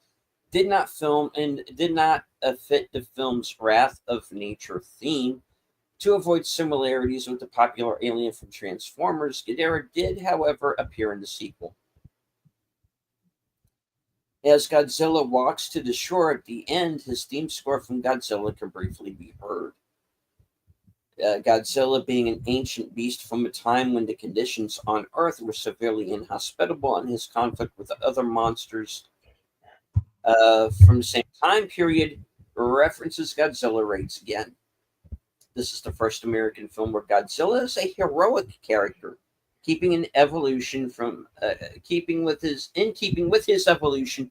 did not fit the film's Wrath of Nature theme. To avoid similarities with the popular alien from Transformers, Ghidorah did, however, appear in the sequel. As Godzilla walks to the shore at the end, his theme score from Godzilla can briefly be heard. Godzilla, being an ancient beast from a time when the conditions on Earth were severely inhospitable, and his conflict with the other monsters from the same time period, references Godzilla rates again. This is the first American film where Godzilla is a heroic character, keeping with his evolution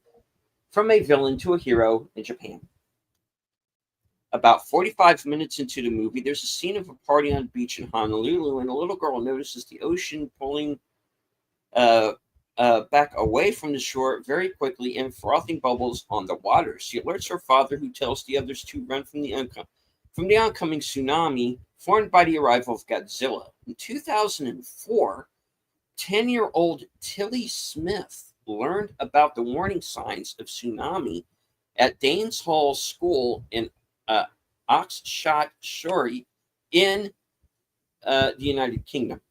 from a villain to a hero in Japan. About 45 minutes into the movie, there's a scene of a party on the beach in Honolulu, and a little girl notices the ocean pulling back away from the shore very quickly and frothing bubbles on the water. She alerts her father, who tells the others to run from the oncoming tsunami formed by the arrival of Godzilla. In 2004, 10-year-old Tilly Smith learned about the warning signs of tsunami at Danes Hall School in Oxshott in the United Kingdom.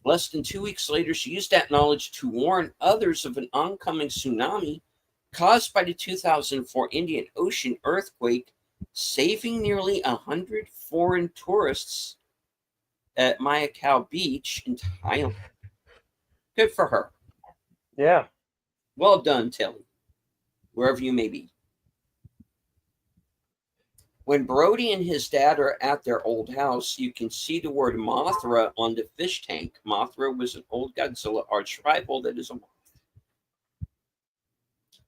Less than 2 weeks later, she used that knowledge to warn others of an oncoming tsunami caused by the 2004 Indian Ocean earthquake, saving nearly 100 foreign tourists at Mayakau Beach in Thailand. Good for her. Yeah. Well done, Tilly, wherever you may be. When Brody and his dad are at their old house, you can see the word Mothra on the fish tank. Mothra was an old Godzilla arch rival that is a moth.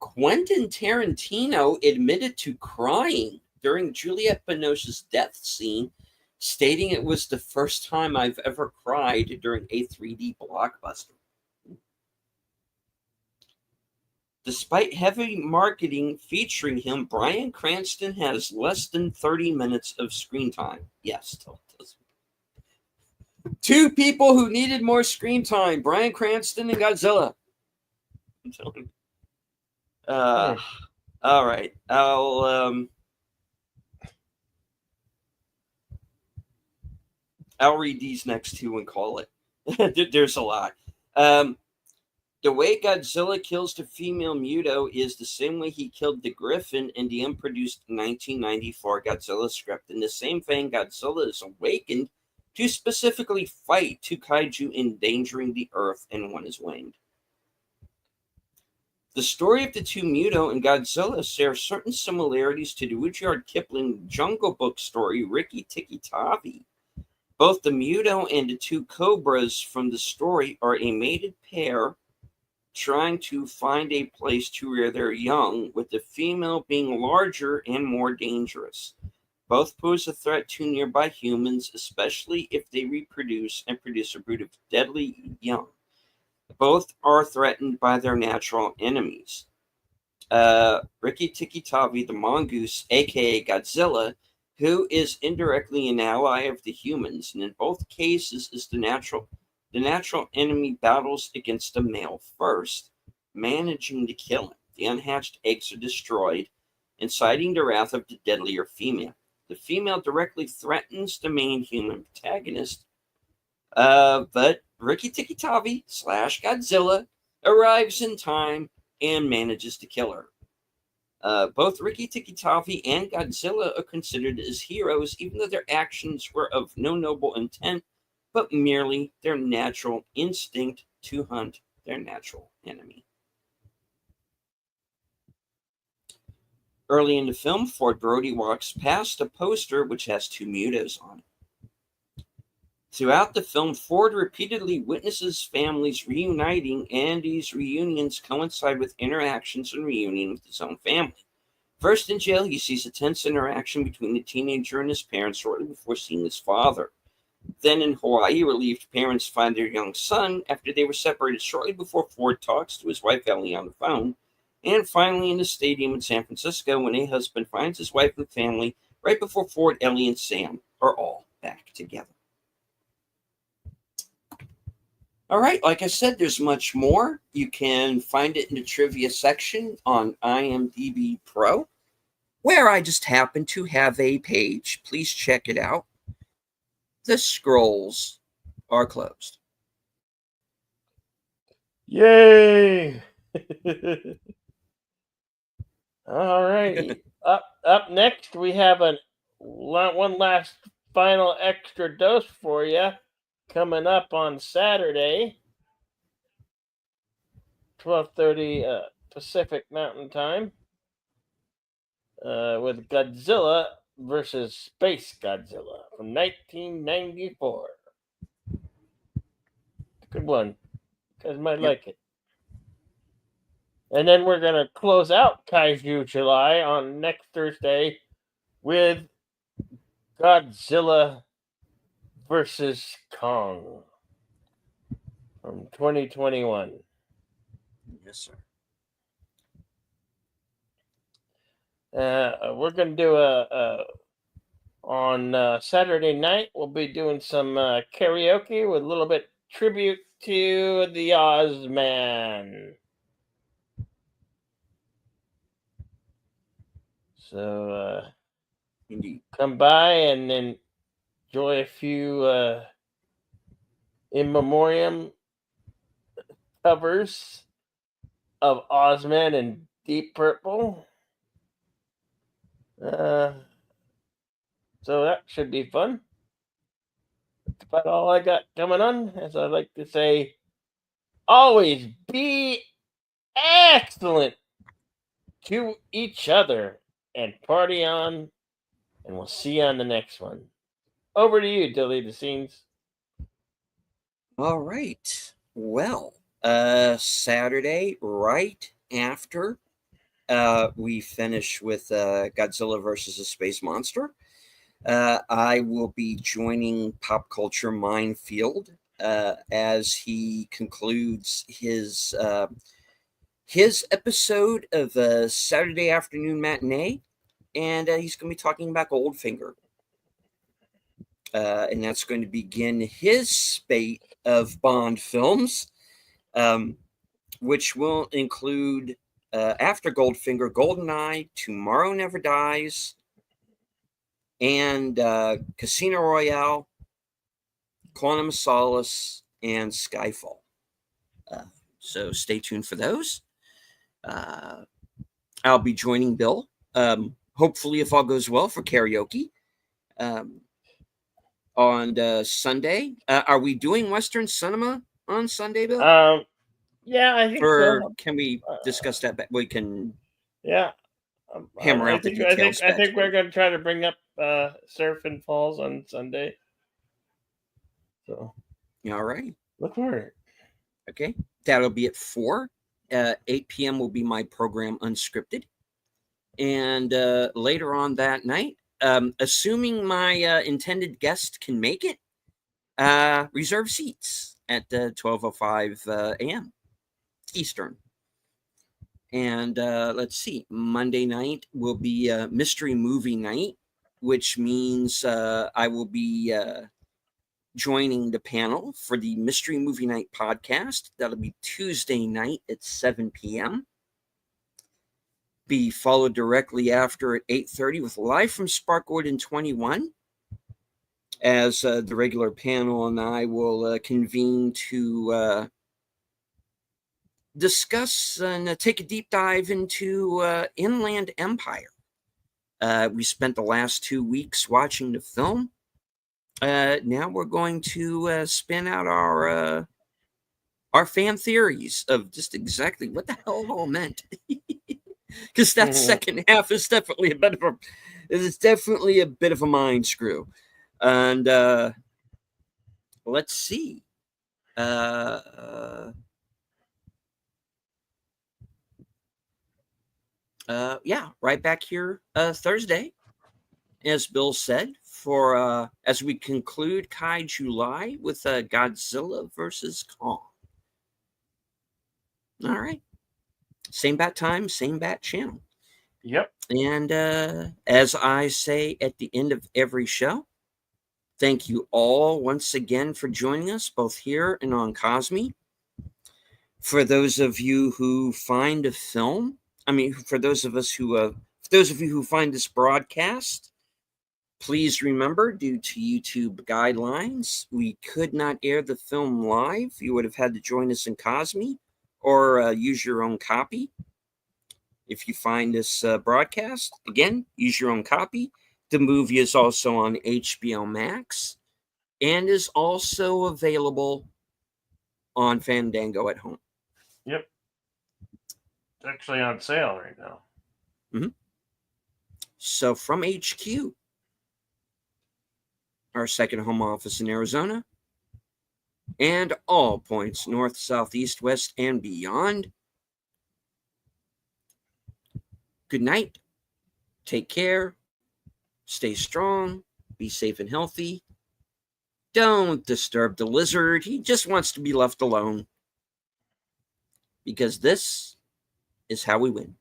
Quentin Tarantino admitted to crying during Juliette Binoche's death scene, stating it was the first time I've ever cried during a 3D blockbuster. Despite heavy marketing featuring him, Bryan Cranston has less than 30 minutes of screen time. Yes, two people who needed more screen time: Bryan Cranston and Godzilla. I'm telling you. All right, I'll read these next two and call it. There's a lot. The way Godzilla kills the female Muto is the same way he killed the Griffin in the unproduced 1994 Godzilla script. In the same vein, Godzilla is awakened to specifically fight two kaiju endangering the Earth, and one is winged. The story of the two Muto and Godzilla share certain similarities to the Rudyard Kipling Jungle Book story Rikki Tikki Tavi. Both the Muto and the two cobras from the story are a mated pair trying to find a place to rear their young, with the female being larger and more dangerous. Both pose a threat to nearby humans, especially if they reproduce and produce a brood of deadly young. Both are threatened by their natural enemies. Rikki Tikki Tavi, the mongoose, aka Godzilla, who is indirectly an ally of the humans, and in both cases is the natural enemy battles against the male first, managing to kill him. The unhatched eggs are destroyed, inciting the wrath of the deadlier female. The female directly threatens the main human protagonist, But Riki Tikki-Tavi / Godzilla arrives in time and manages to kill her. Both Riki Tikki-Tavi and Godzilla are considered as heroes, even though their actions were of no noble intent, but merely their natural instinct to hunt their natural enemy. Early in the film, Ford Brody walks past a poster which has two mutos on it. Throughout the film, Ford repeatedly witnesses families reuniting, and these reunions coincide with interactions and reunion with his own family. First in jail, he sees a tense interaction between the teenager and his parents shortly before seeing his father. Then in Hawaii, relieved parents find their young son after they were separated shortly before Ford talks to his wife Ellie on the phone. And finally in the stadium in San Francisco, when a husband finds his wife and family right before Ford, Ellie, and Sam are all back together. All right, like I said, there's much more. You can find it in the trivia section on IMDb Pro, where I just happen to have a page. Please check it out. The scrolls are closed. Yay! All right. Up next, we have one last final extra dose for you coming up on Saturday, 12:30 Pacific Mountain Time, with Godzilla versus Space Godzilla from 1994. Good one. You guys might like it. And then we're going to close out Kaiju July on next Thursday with Godzilla versus Kong from 2021. Yes, sir. We're going to do on Saturday night, we'll be doing some karaoke with a little bit tribute to the Ozman. So Indeed. Come by and then enjoy a few in memoriam covers of Ozman and Deep Purple. So that should be fun. That's about all I got coming on. As I like to say, always be excellent to each other and party on. And we'll see you on the next one. Over to you, Delete the Scenes. All right. Well, Saturday, right after we finish with Godzilla versus a Space Monster, I will be joining Pop Culture Minefield as he concludes his episode of Saturday Afternoon Matinee, and he's going to be talking about Goldfinger. And that's going to begin his spate of Bond films, which will include, after Goldfinger, GoldenEye, Tomorrow Never Dies, and Casino Royale, Quantum of Solace, and Skyfall. So stay tuned for those. I'll be joining Bill, hopefully, if all goes well, for karaoke. On Sunday. Are we doing Western cinema on Sunday, Bill? Yeah, I think or so. Can we discuss that? We can hammer out the details. I think we're going to try to bring up Surf and Falls on Sunday. So, all right. Look for it. Okay. That'll be at 4. 8 p.m. will be my program Unscripted. And later on that night, assuming my intended guest can make it, reserve seats at 12:05 a.m. Eastern. And let's see, Monday night will be mystery movie night, which means I will be joining the panel for the Mystery Movie Night podcast. That'll be Tuesday night at 7 p.m. Be followed directly after at 8:30 with Live from Sparkwood in 21. as the regular panel and I will convene to discuss and take a deep dive into Inland Empire. We spent the last 2 weeks watching the film. Now we're going to spin out our fan theories of just exactly what the hell it all meant. Because that second half is definitely a bit of a mind screw. And let's see. Yeah, right back here Thursday, as Bill said, for as we conclude Kaiju July with Godzilla versus Kong. All right. Same bat time, same bat channel. Yep. And as I say at the end of every show, thank you all once again for joining us, both here and on Cosme. For those of you who find a film, for those of you who find this broadcast, please remember, due to YouTube guidelines, we could not air the film live. You would have had to join us in Cosme or use your own copy. If you find this broadcast, again, use your own copy. The movie is also on HBO Max and is also available on Fandango at home. Yep. It's actually on sale right now. Mm-hmm. So from HQ, our second home office in Arizona, and all points north, south, east, west, and beyond, good night. Take care. Stay strong. Be safe and healthy. Don't disturb the lizard. He just wants to be left alone. Because this is how we win.